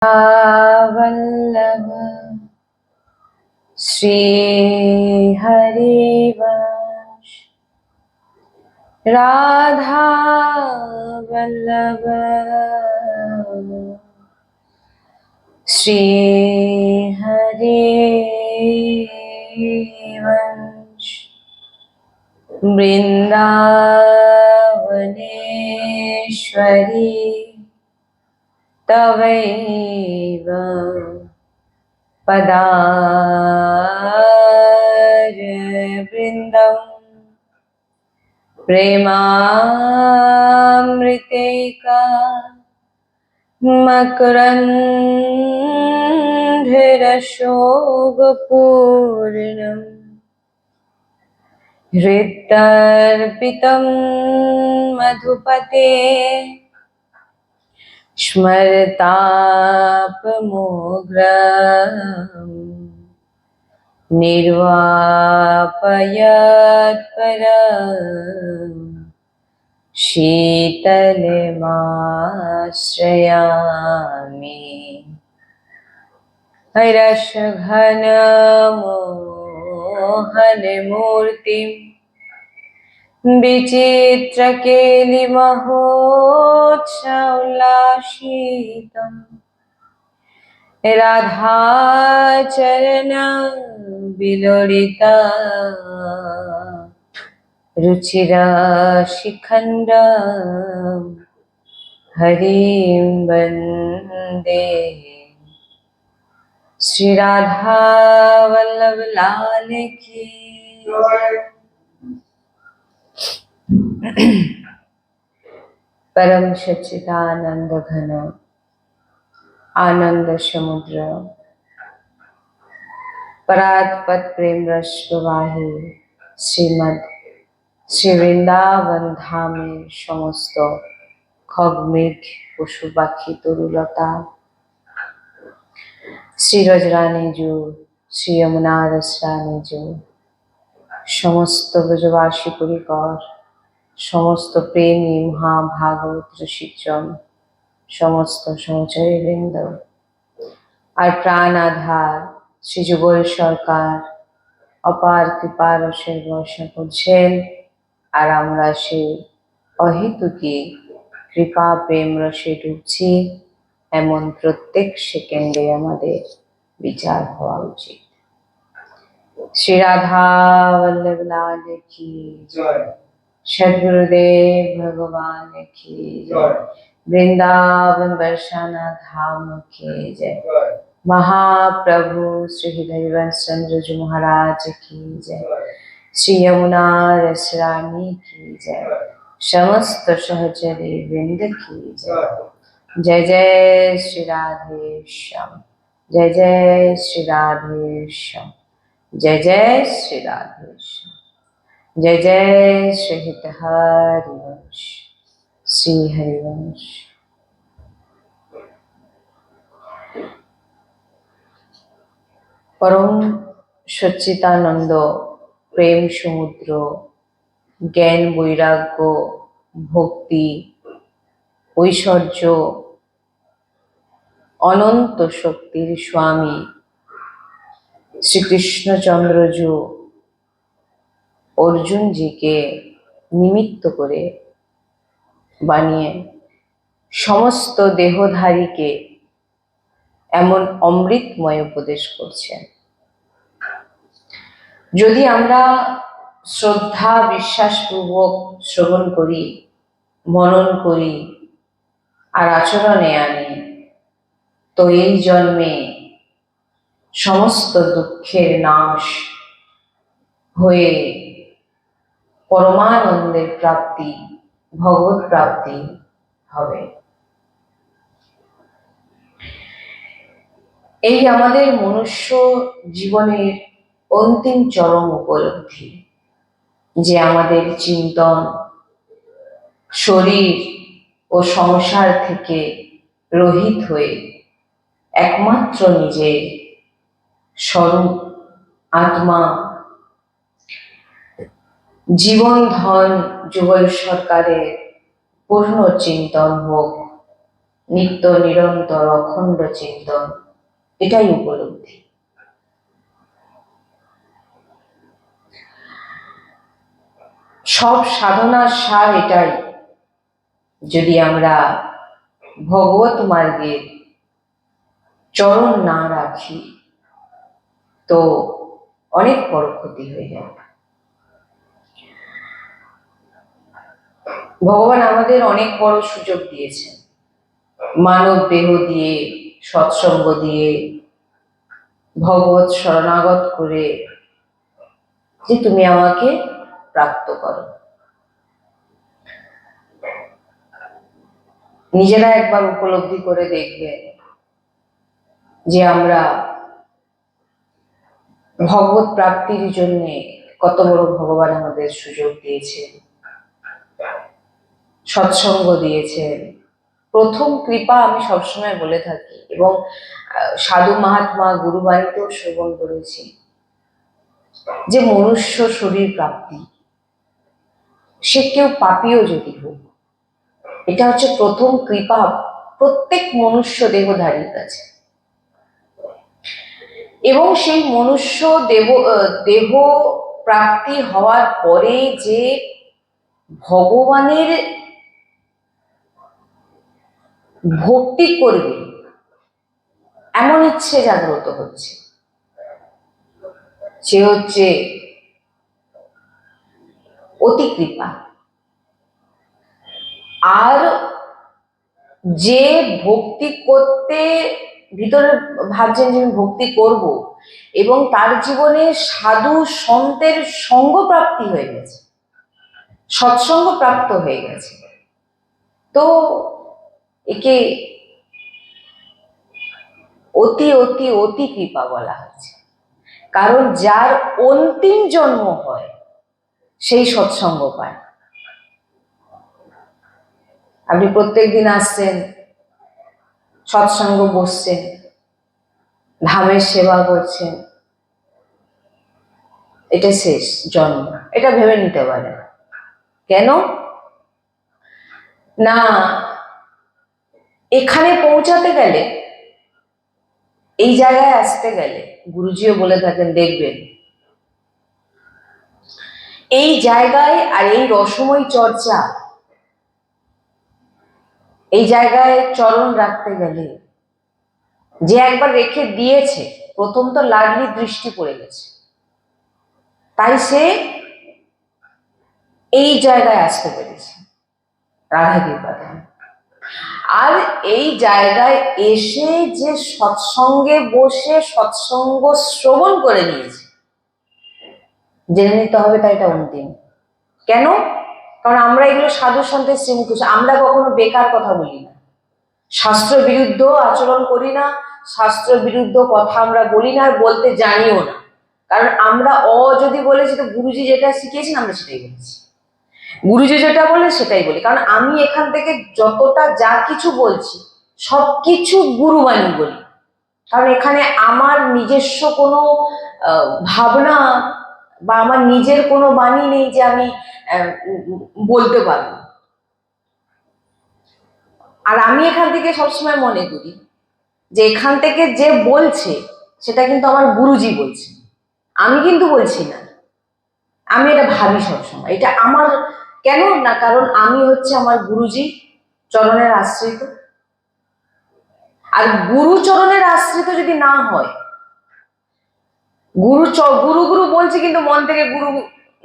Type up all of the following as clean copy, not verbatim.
वल्लभ श्री हरिवंश राधा वल्लभ श्री हरिवंश वृंदावनेश्वरी तवैव पदारविन्दम् प्रेमामृतैका मकरन्धरसोगपूर्णम् हृदर्पितं मधुपते स्मरतापमोग्रम् निर्वापयत्परम् शीतलमाश्रयामि रसघनमोहनमूर्तिम् विचित्रकेलिमहोत्सवोल्लासितम् राधाचरण विलोलिता रुचिराशिखण्डं हरिं वन्दे। श्री राधा वल्लभ लाल की। परम सच्चिदानंद घन आनंद समुद्र परात्पत प्रेम रस प्रवाही श्रीमद श्री वृंदावन धामेर समस्त खगमेघ पशु पाखी तरुलता श्री रजरानी जो श्री यमुना रसरानी जो समस्त ब्रजवासी परिकर समस्त प्रेमी महाभागवत रसिकजन समस्त सहचरी वृंद और प्राण आधार श्री जुगल सरकार अपार कृपा रसेर बर्षा करছেন আর আমরা সেই অহেতুকি কৃপা প্রেম রসে ডুবছি এমন প্রত্যেক সেকেন্ডে আমাদের বিচার হওয়া উচিত। श्री राधा वल्लभ लाल की जय। सद्गुरुदेव भगवान की जय। वृंदावन बरसाना धाम की जय। महाप्रभु श्री हरिवंश चंद्र जी महाराज की जय। श्री यमुना रसरानी की जय। समस्त सहचरी वृंद की जय। जय जय श्री राधेश्याम। जय जय श्री राधेश्याम। जय जय श्री राधेश्याम। जय जय श्री हित हरिवंश श्री हरिवंश। परम सच्चिदानंद प्रेम समुद्र ज्ञान वैराग्य भक्ति ऐश्वर्य अनंत शक्तिर स्वामी श्री कृष्णचंद्र जो अर्जुन जी के निमित्त करे बानिए समस्त देहधारी के एमन अमृतमय उपदेश करছেন। যদি আমরা শ্রদ্ধা বিশ্বাস পূর্বক শ্রবণ করি মনন করি আর আচরণে আনি তো এই জন্মে সমস্ত দুঃখের নাশ হয়ে পরমানন্দের প্রাপ্তি ভগবত প্রাপ্তি হবে। এই আমাদের মনুষ্য জীবনের অন্তিম চরম উপলব্ধি যে আমাদের চিন্তন শরীর ও সংসার থেকে রহিত হয়ে একমাত্র নিজের স্বরূপ আত্মা জীবন ধন যুগল সরকারের পূর্ণ চিন্তন হোক নিত্য নিরন্তর অখণ্ড চিন্তন, এটাই উপলব্ধি। সব সাধনার সার এটাই, যদি আমরা ভগবত মার্গের চরণ না রাখি তো অনেক বড় ক্ষতি হয়ে যাবে। ভগবান আমাদের অনেক বড় সুযোগ দিয়েছেন, মানব দেহ দিয়ে, সৎসঙ্গ দিয়ে, ভগবত শরণাগত করে, যে তুমি আমাকে প্রাপ্ত করো। নিজেরা একবার উপলব্ধি করে দেখবে যে আমরা ভগবত প্রাপ্তির জন্য কত বড় ভগবান আমাদের সুযোগ দিয়েছে, সৎসঙ্গ দিয়েছেন। প্রথম কৃপা আমি সবসময় বলে থাকি এবং সাধু মহাত্মা গুরুবাণীতেও শ্রবণ করেছি, যে মনুষ্য শরীর প্রাপ্তি, সে কেউ পাপীও যদি হোক, এটা হচ্ছে প্রথম কৃপা প্রত্যেক মনুষ্য দেহধারীর কাছে। এবং সেই মনুষ্য দেহ প্রাপ্তি হওয়ার পরে যে ভগবানের ভক্তি করবে এমন ইচ্ছে জাগ্রত হচ্ছে, সে হচ্ছে অতি কৃপা। আর যে ভক্তি করতে ভিতরে ভাবছেন যে আমি ভক্তি করব, এবং তার জীবনে সাধু সন্তের সঙ্গ প্রাপ্তি হয়ে গেছে, সৎসঙ্গ প্রাপ্ত হয়ে গেছে, তো একে অতি অতি অতি কৃপা বলা হচ্ছে। কারণ যার অন্তিম জন্ম হয় সেই সৎসঙ্গ পায়। আপনি প্রত্যেকদিন আসছেন, সৎসঙ্গ বসছেন, ধামের সেবা করছেন, এটা শেষ জন্ম, এটা ভেবে নিতে পারেন। কেন না, এখানে পৌঁছাতে গেলে, এই জায়গায় আসতে গেলে, গুরুজিও বলে থাকেন দেখবেন, এই জায়গায় আর এই রসময় চর্চা, এই জায়গায় চরণ রাখতে গেলে যে একবার রেখে দিয়েছে, প্রথম তো লাডলি দৃষ্টি পড়ে গেছে, তাই সে এই জায়গায় আসতে পেরেছে রাধা কৃপাতে। আর এই জায়গায় এসে যে সৎসঙ্গে বসে সৎসঙ্গ শ্রবণ করে নিয়েছে, জেনে নিতে হবে তাই এটা অন্তিম। কেন? কারণ আমরা এগুলো সাধু সন্তের শ্রীমুখ, আমরা কখনো বেকার কথা বলি না, শাস্ত্র বিরুদ্ধ আচরণ করি না, শাস্ত্র বিরুদ্ধ কথা আমরা বলি না, আর বলতে জানিও না। কারণ আমরা যদি বলেছি তো গুরুজি যেটা শিখিয়েছেন আমরা সেটাই বলেছি, গুরুজি যেটা বলে সেটাই বলি। কারণ আমি এখান থেকে যতটা যা কিছু বলছি সবকিছু গুরুবাণী বলি, কারণ এখানে আমার নিজস্ব কোনো ভাবনা বা আমার নিজের কোনো বাণী নেই যে আমি বলতে পারবো। আর আমি এখান থেকে সবসময় মনে করি যে এখান থেকে যে বলছে সেটা কিন্তু আমার গুরুজি বলছে, আমি কিন্তু বলছি না। আমি এটা ভাবি সবসময়, এটা আমার কেন না, কারণ আমি হচ্ছে আমার গুরুজি চরণের আশ্রিত। আর গুরু চরণের আশ্রিত যদি না হয়, গুরু গুরু বলছে কিন্তু মন থেকে গুরু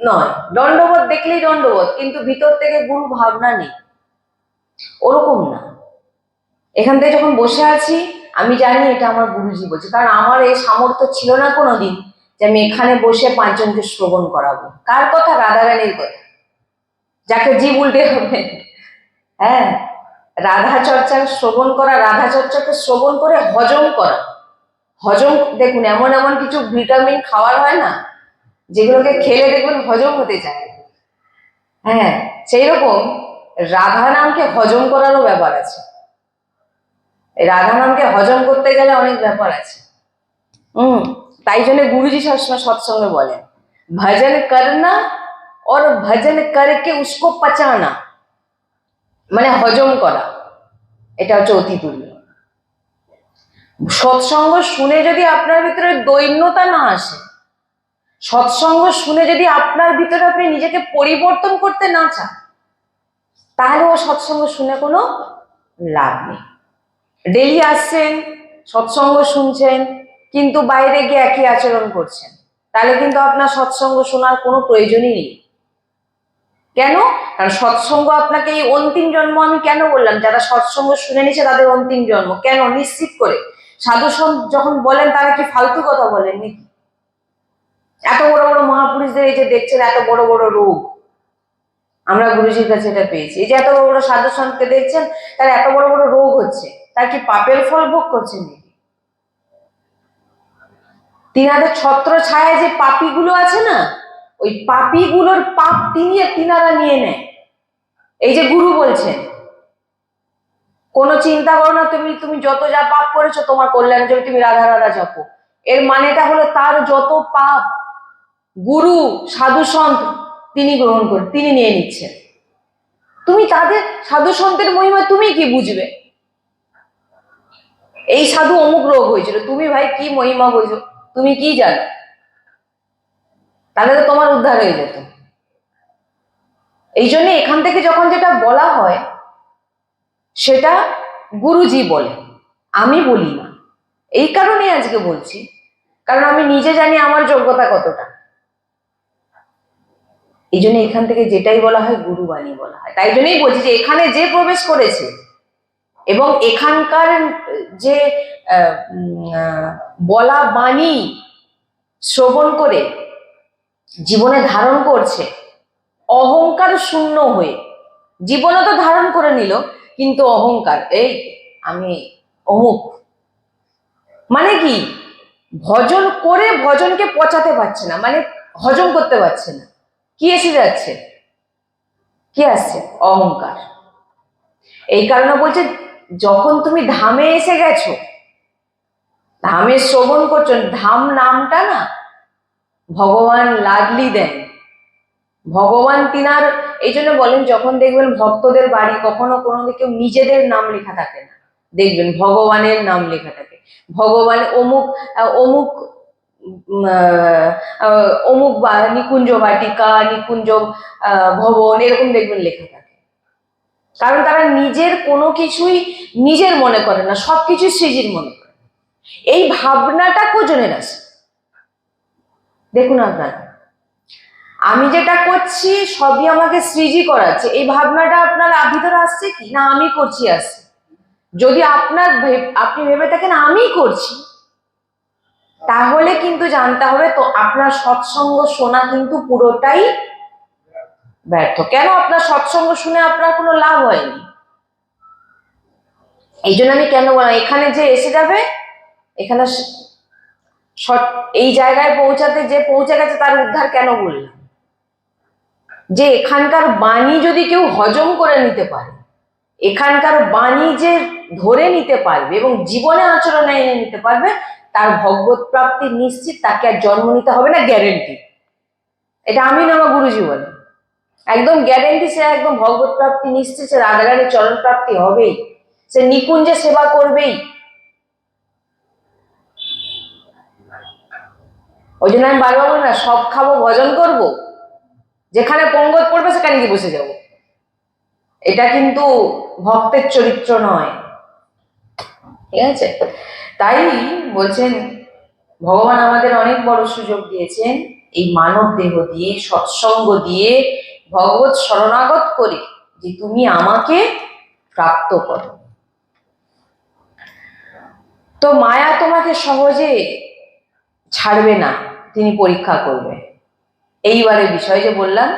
নয়, দণ্ডবোধ দেখলেই দণ্ডবোধ, কিন্তু ভিতর থেকে গুরু ভাবনা নেই, ওরকম না। এখান থেকে যখন বসে আছি আমি জানি এটা আমার গুরুজি বলছে, কারণ আমার এই সামর্থ্য ছিল না কোনোদিন যে আমি এখানে বসে 5 জনকে শ্রবণ করাবো। কার কথা? রাধারানীর কথা, যাকে জীব উল্টে হবে। হ্যাঁ, রাধা চর্চার শ্রবণ করা, রাধা চর্চাকে শ্রবণ করে হজম করা। হজম দেখুন, এমন এমন কিছু ভিটামিন খাওয়ার হয় না যেগুলোকে খেলে দেখবেন হজম হতে চায়। হ্যাঁ, সেই রকম রাধা নামকে হজম করারও ব্যাপার আছে। রাধা নামকে হজম করতে গেলে অনেক ব্যাপার আছে। তাই জন্য গুরুজি সবসময় সৎসঙ্গে বলেন ভজন করনা और भजन करके उसको पचाना, মানে হজম করা। এটা হচ্ছে অতি দুর্লভ। সৎসঙ্গ শুনে যদি আপনার ভিতরে দৈন্যতা না আসে, সৎসঙ্গ শুনে যদি আপনার ভিতরে আপনি নিজেকে পরিবর্তন করতে না চান, তাহলে ও সৎসঙ্গ শুনে কোনো লাভ নেই। ডেইলি আসছেন, সৎসঙ্গ শুনছেন, কিন্তু বাইরে গিয়ে একই আচরণ করছেন, তাহলে কিন্তু আপনার সৎসঙ্গ শোনার কোনো প্রয়োজনই নেই। কেন? কারণ সৎসঙ্গ আপনাকে এই অন্তিম জন্ম, আমি কেন বললাম যারা সৎসঙ্গ শুনে নিছে তাদের অন্তিম জন্ম, কেন নিশ্চিত করে? সাধু সন্ত যখন বলেন তারা কি ফালতু কথা বলেন নাকি? এত বড় বড় মহাপুরুষদের এই যে দেখছেন এত বড় বড় রোগ, আমরা গুরুজির কাছে এটা পেয়েছি। এই যে এত বড় বড় সাধু সন্তকে দেখছেন তার এত বড় বড় রোগ হচ্ছে, তার কি পাপের ফল ভোগ করছেন নাকি? তিনাদের ছত্র ছায়ায় যে পাপীগুলো আছে না, ওই পাপীগুলোর পাপ তিনারা নিয়ে নেয়। এই যে গুরু বলছেন কোনো চিন্তা করো না, তুমি যত যা পাপ করেছো তোমার কল্যাণের জন্য তুমি রাধা রাধা জপো, এর মানেটা হলো তার যত পাপ গুরু সাধু সন্ত তিনি গ্রহণ করেন, তিনি নিয়ে নিচ্ছেন। তুমি তাদের সাধু সন্তের মহিমা তুমি কি বুঝবে? এই সাধু অমুক রোগ হয়েছিল, তুমি ভাই কি মহিমা বুঝো? তুমি কি জানো? তাহলে তো তোমার উদ্ধার হয়ে যেত। এই জন্য এখান থেকে যখন যেটা বলা হয় সেটা গুরুজি বলে, আমি বলি না। এই কারণেই আজকে বলছি, কারণ আমি নিজে জানি আমার যোগ্যতা কতটা। এই জন্য এখান থেকে যেটাই বলা হয় গুরুবাণী বলা হয়। তাই জন্যই বলছি যে এখানে যে প্রবেশ করেছে এবং এখানকার যে বলা বাণী শ্রবণ করে জীবনে ধারণ করছে, অহংকার শূন্য হয়ে জীবনে তো ধারণ করে নিল, কিন্তু অহংকার, এই আমি অমুক, মানে কি ভজন করে ভজনকে পচাতে পারছে না, মানে হজম করতে পারছে না। কি এসে যাচ্ছে? কি আসছে? অহংকার। এই কারণে বলছে যখন তুমি ধামে এসে গেছো, ধামে শ্রবণ করছো, ধাম নামটা না ভগবান লাডলি দেন, ভগবান তিনার। এই জন্য বলেন যখন দেখবেন ভক্তদের বাড়ি কখনো কোনো কেউ নিজেদের নাম লেখা থাকে না, দেখবেন ভগবানের নাম লেখা থাকে, ভগবান অমুক অমুক অমুক বা নিকুঞ্জ বাটিকা, নিকুঞ্জ ভবন, এরকম দেখবেন লেখা থাকে। কারণ তারা নিজের কোনো কিছুই নিজের মনে করে না, সবকিছু সৃজির মনে করে। এই ভাবনাটা কজনের আছে দেখুন আপনারা, আমি যেটা করছি সবই আমাকে সৃজি করাচ্ছে, এই ভাবনাটা আপনার ভিতরে আসছে কি না আমি করছি আসছে? যদি আপনি ভেবে থাকেন আমি করছি, তাহলে কিন্তু জানতে হবে তো আপনার সৎসঙ্গ শোনা কিন্তু পুরোটাই ব্যর্থ। কেন? আপনার সৎসঙ্গ শুনে আপনার কোনো লাভ হয়নি। এই জন্য আমি কেন বললাম এখানে যে এসে যাবে, এখানে এই জায়গায় পৌঁছাতে যে পৌঁছে গেছে তার উদ্ধার কেন বললাম? যে এখানকার বাণী যদি কেউ হজম করে নিতে পারে, এখানকার বাণী যে ধরে নিতে পারবে এবং জীবনে আচরণে এনে নিতে পারবে, তার ভগবত প্রাপ্তি নিশ্চিত, তাকে আর জন্ম নিতে হবে না, গ্যারেন্টি। এটা আমি না, আমার গুরুজি বলে একদম গ্যারেন্টি, সে একদম ভগবত প্রাপ্তি নিশ্চিত, সে রাধারানীর চরণ প্রাপ্তি হবেই, সে নিকুঞ্জে সেবা করবেই। ওই জন্য আমি বারবার বলি না সব খাবো ভজন করব, যেখানে পঙ্গত পড়বে সেখানে গিয়ে বসে যাব, এটা কিন্তু ভক্তের চরিত্র নয়। ঠিক আছে? তাই বলছেন ভগবান আমাদের অনেক বড় সুযোগ দিয়েছেন, এই মানব দেহ দিয়ে, সৎসঙ্গ দিয়ে, ভগবত শরণাগত করে, যে তুমি আমাকে প্রাপ্ত করো। তো মায়া তোমাকে সহজে ছাড়বে না, তিনি পরীক্ষা করবে। এইবারে বিষয় যে বললাম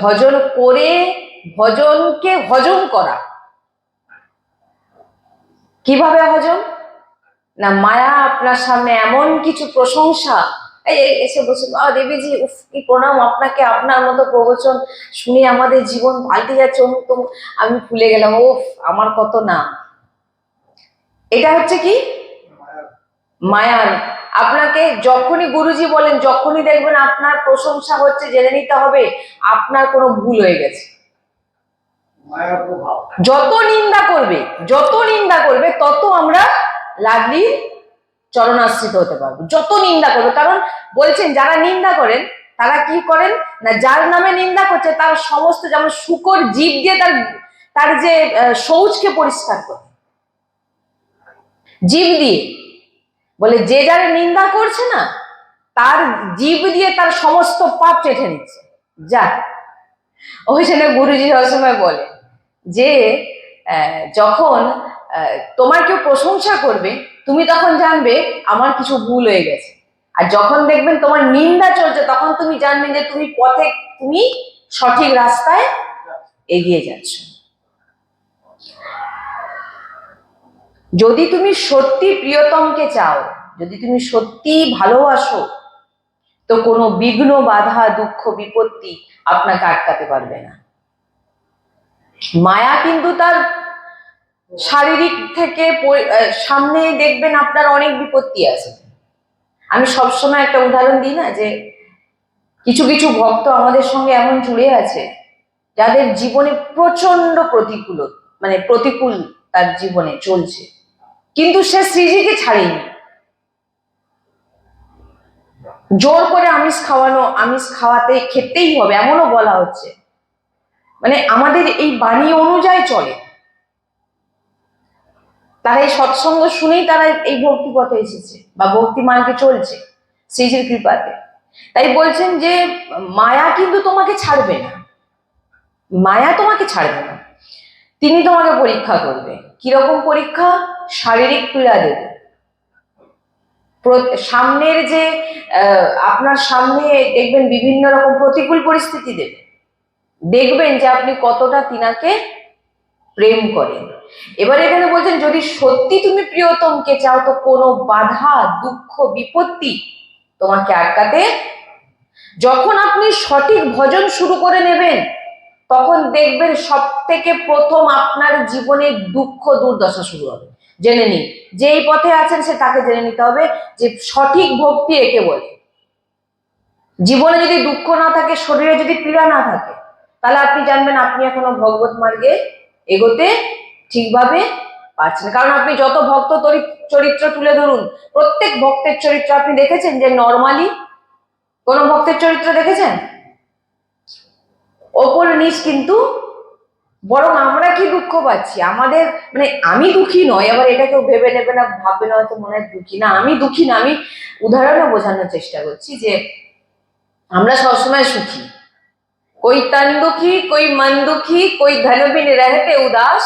ভজন করে ভজনকে হজম করা, কিভাবে হজম? না মায়া আপনার সামনে এমন কিছু প্রশংসা, এসে বসে দেবীজি উফ কি প্রণাম আপনাকে, আপনার মতো প্রবচন শুনে আমাদের জীবন পাল্টে যাচ্ছে, অমুক তমুক, আমি ভুলে গেলাম উফ আমার কত না। এটা হচ্ছে কি মায়ার। আপনাকে যখনই গুরুজি বলেন, যখনই দেখবেন আপনার প্রশংসা হচ্ছে, জেনে নিতে হবে আপনার কোনো ভুল হয়ে গেছে। যত নিন্দা করবে তত আমরা লাডলির চরণাশ্রিত হতে পারবো। যত নিন্দা করবে, কারণ বলছেন যারা নিন্দা করেন তারা কি করেন না, যার নামে নিন্দা করছে তার সমস্ত, যেমন শুকর জীব দিয়ে তার যে শৌচকে পরিষ্কার করে, জীব দিয়ে, বলে যে যার নিন্দা করছে না তার জীব দিয়ে তার সমস্ত পাপ চেটে নিচ্ছে। যা ওই জন্য গুরুজি সবসময় বলে যে যখন তোমার কেউ প্রশংসা করবে তুমি তখন জানবে আমার কিছু ভুল হয়ে গেছে, আর যখন দেখবেন তোমার নিন্দা চলছে তখন তুমি জানবেন যে তুমি সঠিক রাস্তায় এগিয়ে যাচ্ছ। যদি তুমি সত্যি প্রিয়তমকে চাও, যদি তুমি সত্যি ভালোবাসো, তো কোনো বিঘ্ন বাধা দুঃখ বিপত্তি আপনাকে আটকাতে পারবে না। মায়া কিন্তু তার শারীরিক থেকে সামনে দেখবেন আপনার অনেক বিপত্তি আছে। আমি সবসময় একটা উদাহরণ দিই না, যে কিছু কিছু ভক্ত আমাদের সঙ্গে এমন জুড়ে আছে যাদের জীবনে প্রচন্ড প্রতিকূল তার জীবনে চলছে, কিন্তু সে শ্রীজিকে ছাড়েনি। জোর করে আমিষ খাওয়াতে খেতেই হবে এমনও বলা হচ্ছে, মানে আমাদের এই বাণী অনুযায়ী চলে। তারা এই সৎসঙ্গ শুনেই তারা এই ভক্তি পথে এসেছে বা ভক্তি মার্গে চলছে শ্রীজির কৃপাতে। তাই বলছেন যে মায়া কিন্তু তোমাকে ছাড়বে না, মায়া তোমাকে ছাড়বে না, তিনি তোমাকে পরীক্ষা করবে। কিরকম পরীক্ষা? শারীরিক পীড়া দেবে, সামনের যে আপনার সামনে দেখবেন বিভিন্ন রকম প্রতিকূল পরিস্থিতি দেবে, দেখবেন যে আপনি কতটা তিনাকে প্রেম করেন। এবার এখানে বলছেন যদি সত্যি তুমি প্রিয়তমকে চাও তো কোনো বাধা দুঃখ বিপত্তি তোমাকে আটকাতে। যখন আপনি সঠিক ভজন শুরু করে নেবেন তখন দেখবেন সব থেকে প্রথম আপনার জীবনে দুঃখ দুর্দশা শুরু হবে। জেনে নিন, যে এই পথে আছেন সে তাকে জেনে নিতে হবে যে সঠিক ভক্তি একে বলে। জীবনে যদি দুঃখ না থাকে, শরীরে যদি পীড়া না থাকে, তাহলে আপনি জানবেন আপনি এখনো ভগবত মার্গে এগোতে ঠিকভাবে পারছেন। কারণ আপনি যত ভক্ত চরিত্র তুলে ধরুন, প্রত্যেক ভক্তের চরিত্র আপনি দেখেছেন যে নর্মালি কোন ভক্তের চরিত্র দেখেছেন? ওপর নিচ, কিন্তু বরং আমরা কি দুঃখ পাচ্ছি, আমাদের মানে আমি দুঃখী নয়, আবার এটা কেউ ভেবে নেবে না, ভাববে না হয়তো মনে হয় দুঃখী না, আমি দুঃখী না, আমি উদাহরণও বোঝানোর চেষ্টা করছি যে আমরা সবসময় সুখী। कोई तन दुखी, कोई मन दुखी, कोई धन बिन रहते उदास,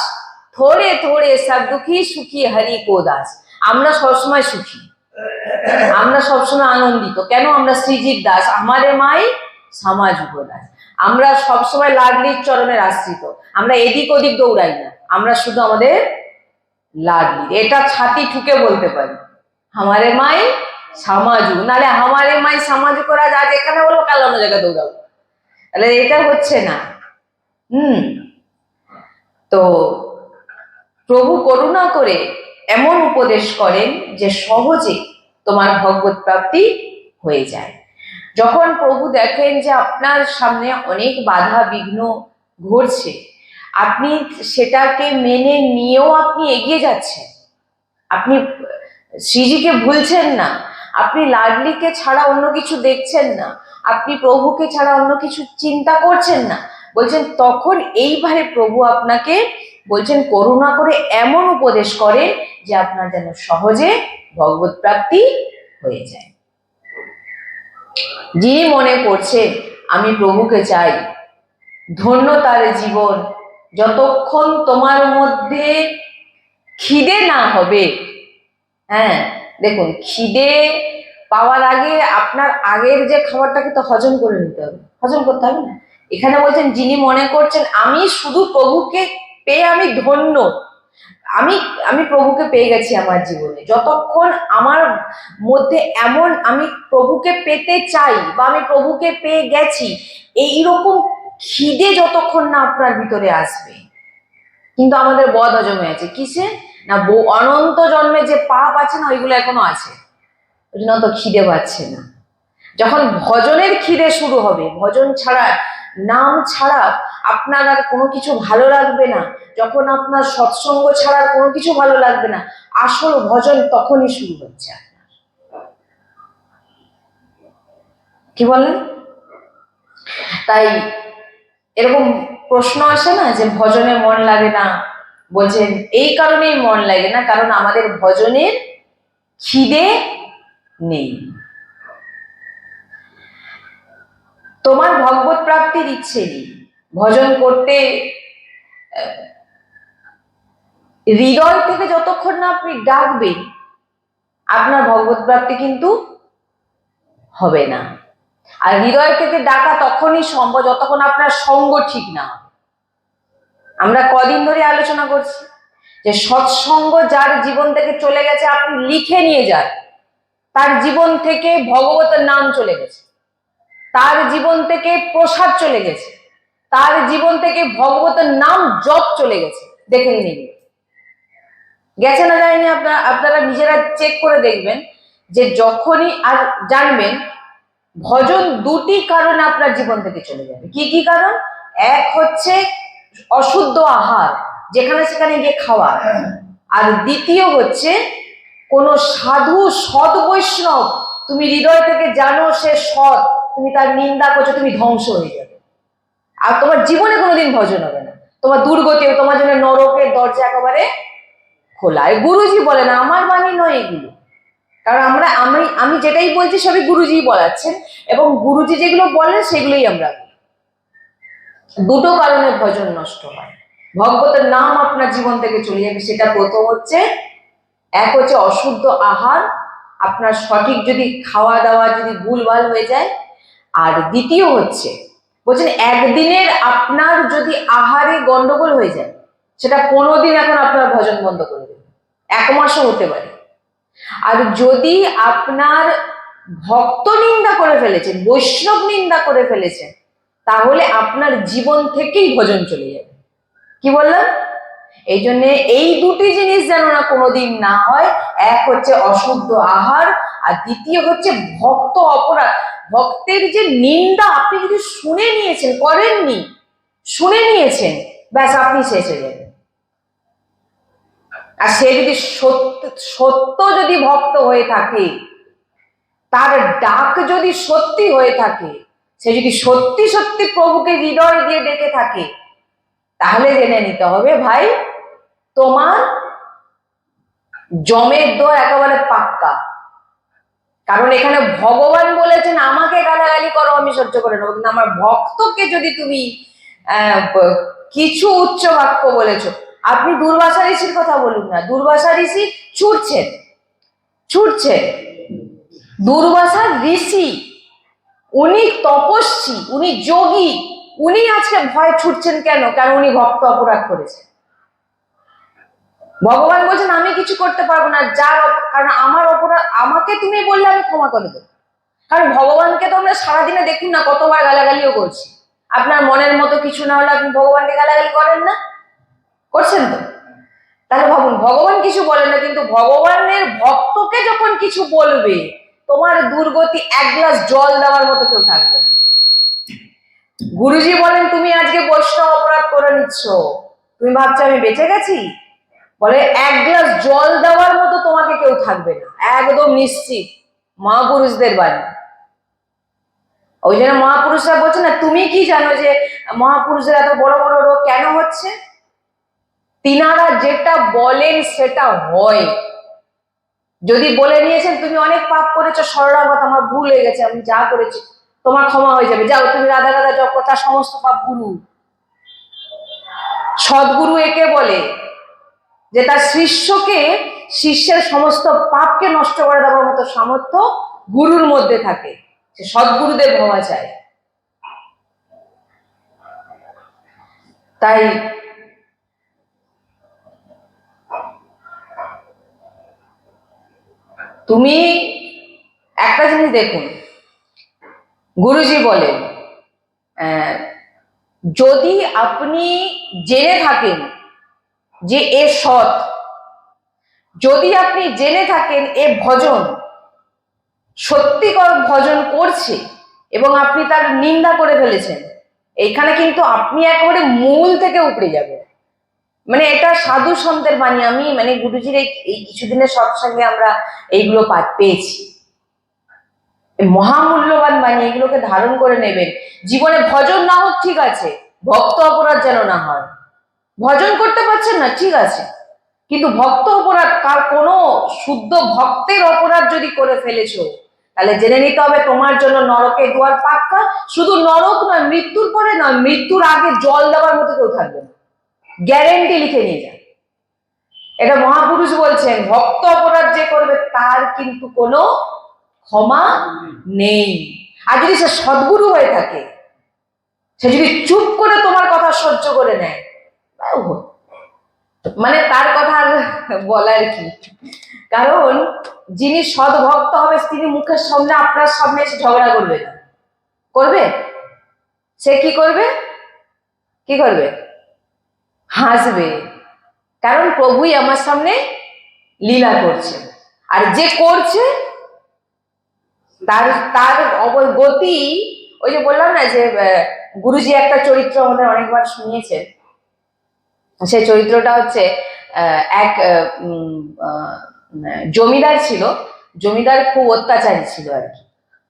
थोड़े थोड़े सब दुखी, सुखी हरि को दास। আমরা সবসময় সুখী, আমরা সবসময় আনন্দিত। কেন? আমরা শ্রীজির দাস, আমারে মাই সমাজ দাস। আমরা সবসময় লাডলির চরণের আশ্রিত, আমরা এদিক ওদিক দৌড়াই না, আমরা শুধু আমাদের লাডলি, এটা ছাতি ঠুকে বলতে পারি, আমারে মাই সমাজু। নালে আমারে মাই সমাজ করা যা যেখানে বলবো কাল অন্য জায়গায় দৌড়াবো, তাহলে এটা হচ্ছে না। তো প্রভু করুণা করে এমন উপদেশ করেন যে সহজে তোমার ভগবত প্রাপ্তি হয়ে যায়। যখন প্রভু দেখেন যে আপনার সামনে অনেক বাধা বিঘ্ন ঘটছে, আপনি সেটাকে মেনে নিয়েও আপনি এগিয়ে যাচ্ছেন, আপনি শ্রীজিকে ভুলছেন না, আপনি লাডলিকে ছাড়া অন্য কিছু দেখছেন না, আপনি প্রভুকে ছাড়া অন্য কিছু চিন্তা করছেন না, বলছেন তখন এইবারে প্রভু আপনাকে বলছেন করুণা করে এমন উপদেশ করেন যে আপনার যেন সহজে ভগবত প্রাপ্তি হয়ে যায়। যিনি মনে করছে আমি প্রভুকে চাই, ধন্য তার জীবন, যতক্ষণ তোমার মধ্যে খিদে না হবে। হ্যাঁ দেখুন, খিদে পাওয়ার আগে আপনার আগের যে খাবারটাকে তো হজম করে নিতে হবে, হজম করতে হবে না। এখানে বলছেন যিনি মনে করছেন আমি শুধু প্রভুকে পেয়ে আমি ধন্য, আমি প্রভুকে পেয়ে গেছি আমার জীবনে, যতক্ষণ আমার মধ্যে এমন আমি প্রভুকে পেতে চাই বা আমি প্রভুকে পেয়ে গেছি এইরকম খিদে যতক্ষণ না আপনার ভিতরে আসবে। কিন্তু আমাদের বদ হজমে আছে কিসে না, অনন্ত জন্মে যে পাপ আছে না ওইগুলো এখনো আছে, ওই জন্য তো খিদে পাচ্ছে না। যখন ভজনের খিদে শুরু হবে, ভজন ছাড়া নাম ছাড়া আপনার আর কোনো কিছু ভালো লাগবে না, যখন আপনার সৎসঙ্গ ছাড়া আর কোনো কিছু ভালো লাগবে না, আসল ভজন তখনই শুরু হচ্ছে আপনার। কি বলেন? তাই এরকম প্রশ্ন আসে না যে ভজনে মন লাগে না, বলছেন এই কারণেই মন লাগে না, কারণ আমাদের ভজনের খিদে নেই। তোমার ভগবত প্রাপ্তির ইচ্ছে নেই, ভজন করতে হৃদয় থেকে যতক্ষণ না আপনি ডাকবেন আপনার ভগবত প্রাপ্তি কিন্তু হবে না। আর হৃদয় থেকে ডাকা তখনই সম্ভব যতক্ষণ আপনার সঙ্গ ঠিক না হবে। আমরা কদিন ধরে আলোচনা করছি যে সৎসঙ্গ যার জীবন থেকে চলে গেছে, আপনি লিখে নিয়ে যান, তার জীবন থেকে ভগবতের নাম চলে গেছে, তার জীবন থেকে প্রসাদ চলে গেছে, তার জীবন থেকে ভগবতের নাম জপ চলে গেছে। দেখে নিন গেছে না যায়নি, আপনারা নিজেরা চেক করে দেখবেন যে যখনই আর জানবেন ভজন দুটি কারণে আপনার জীবন থেকে চলে যাবে। কি কি কারণ? এক হচ্ছে অশুদ্ধ আহার, যেখানে সেখানে গিয়ে খাওয়া, আর দ্বিতীয় হচ্ছে কোন সাধু সৎ বৈষ্ণব তুমি হৃদয় থেকে জানো সে সৎ, তুমি তার নিন্দা করছো, তুমি ধ্বংস হয়ে যাবে, আর তোমার জীবনে কোনোদিন ভজন হবে না, তোমার দুর্গতি, তোমার জন্য নরকের দরজা একেবারে খোলা। গুরুজি বলে না, আমার বাণী নয় এগুলো, কারণ আমি যেটাই বলছি সবই গুরুজি বলাচ্ছেন, এবং গুরুজি যেগুলো বলেন সেগুলোই আমরা। দুটো কারণে ভজন নষ্ট হয়, ভগবতের নাম আপনার জীবন থেকে চলে যাবে। সেটা প্রথম হচ্ছে, এক হচ্ছে অশুদ্ধ আহার, আপনার সঠিক যদি খাওয়া দাওয়া যদি ভুলভাল হয়ে যায়, আর দ্বিতীয় হচ্ছে বলছেন একদিনের আপনার যদি আহারে গন্ডগোল হয়ে যায়, সেটা 15 দিন এখন আপনার ভজন বন্ধ করে দেবে, 1 মাসও হতে পারে। আর যদি আপনার ভক্ত নিন্দা করে ফেলেছেন, বৈষ্ণব নিন্দা করে ফেলেছেন, তাহলে আপনার জীবন থেকেই ভজন চলে যাবে। কি বললাম? এই জন্য এই দুটি জিনিস যেন না কোনোদিন না হয়, এক হচ্ছে অশুদ্ধ আহার, আর দ্বিতীয় হচ্ছে ভক্ত অপরাধ। ভক্তের যে নিন্দা আপনি যদি শুনে নিয়েছেন, করেননি, শুনে নিয়েছেন, ব্যাস আপনি শেষ হয়ে যাবেন। আর সে যদি সত্য যদি ভক্ত হয়ে থাকে, তার ডাক যদি সত্যি হয়ে থাকে, সে যদি সত্যি সত্যি প্রভুকে হৃদয় দিয়ে ডেকে থাকে, তাহলে জেনে নিতে হবে ভাই তোমার জমের দোয়া একেবারে পাক্কা। কারণ এখানে ভগবান বলেছেন আমাকে গালাগালি করো আমি সহ্য করে নেবো, কিন্তু আমার ভক্তকে যদি তুমি কিছু উচ্চ বাক্য বলেছো, আপনি দুর্বাসা ঋষির কথা বলুন না, দুর্বাসা ঋষি ছুটছেন, দুর্বাসা ঋষি উনি তপস্বী, উনি যোগী, উনি আজকে ভয় ছুটছেন কেন? কারণ উনি ভক্ত অপরাধ করেছেন। ভগবান বলছেন আমি কিছু করতে পারবো না, কারণ আমার অপরাধ আমাকে তুমি বললে আমি ক্ষমা করে দেবো। কারণ ভগবানকে তো আমরা সারাদিনে দেখুন না কতবার গালাগালিও করছি, আপনার মনের মতো কিছু না হলে আপনি ভগবানকে গালাগালি করেন না, করছেন তো? তাহলে ভাবুন ভগবান কিছু বলেন না, কিন্তু ভগবানের ভক্তকে যখন কিছু বলবে, তোমার দুর্গতি 1 গ্লাস জল দেওয়ার মতো কেউ থাকবে না। গুরুজি বলেন তুমি আজকে বৈষ্ণব অপরাধ করে নিচ্ছ, তুমি ভাবছো আমি বেঁচে গেছি, বলে 1 গ্লাস জল দেওয়ার মতো তোমাকে কেউ থাকবে না, একদম নিশ্চিত। মহাপুরুষদের বাণী। ওই জন্য মহাপুরুষরা বলছে না, তুমি কি জানো যে মহাপুরুষদের এত বড় বড় রোগ কেন হচ্ছে? তিনারা যেটা বলেন সেটা হয়। যদি বলে নিয়েছেন তুমি অনেক পাপ করেছো, শরণাগত আমার ভুল হয়ে গেছে, আমি যা করেছি তোমার ক্ষমা হয়ে যাবে, যাও তুমি রাধা রাধা জপ করো, তার সমস্ত পাপ গুরু। সদ্গুরু একে বলে যে তার শিষ্যের সমস্ত পাপকে নষ্ট করে দেওয়ার মতো সামর্থ্য গুরুর মধ্যে থাকে, সে সদ্গুরুদেব হওয়া চায়। তাই তুমি একটা জিনিস দেখুন, গুরুজি বলেন যদি আপনি জেনে থাকেন যে এ সৎ, যদি আপনি জেনে থাকেন এ ভজন সত্যিকর ভজন করছে এবং আপনি তার নিন্দা করে ফেলেছেন, এইখানে কিন্তু আপনি একেবারে মূল থেকে উপড়ে যাবেন। মানে এটা সাধু সন্তের বাণী। আমি মানে গুরুজির এই কিছুদিনের সৎসঙ্গে আমরা এইগুলো পেয়েছি, মহামূল্যবান বাণী। এগুলোকে ধারণ করে নেবেন জীবনে। ভজন না হোক ঠিক আছে, ভক্ত অপরাধ যেন না হয়। ভজন করতে পারছেন না ঠিক আছে, কিন্তু ভক্ত অপরাধ, কার কোনো শুদ্ধ ভক্তের অপরাধ যদি করে ফেলেছো, তাহলে জেনে নিতে হবে তোমার জন্য নরকের দুয়ার পাক্কা। শুধু নরক নয়, মৃত্যুর পরে নয়, মৃত্যুর আগে জল দেওয়ার মতো কেউ থাকবে না, গ্যারেন্টি লিখে নিয়ে যান। এটা মহাপুরুষ বলছেন, ভক্ত অপরাধ যে করবে তার কিন্তু কোনো ক্ষমা নেই। আর যদি সে সদ্গুরু হয়ে থাকে, সে যদি চুপ করে তোমার কথা সহ্য করে নেয়, মানে তার কথা আর বলার কি। কারণ যিনি সৎ ভক্ত হবে তিনি মুখের সামনে আপনার সামনে এসে ঝগড়া করবে না, করবে? সে কি করবে? কি করবে? হাসবে, কারণ প্রভুই আমার সামনে লীলা করছে। আর যে করছে তার তার গতি, ওই যে বললাম না যে গুরুজি একটা চরিত্র আমাদের অনেকবার শুনিয়েছেন। সেই চরিত্রটা হচ্ছে এক জমিদার ছিল। জমিদার খুব অত্যাচারী ছিল আর কি।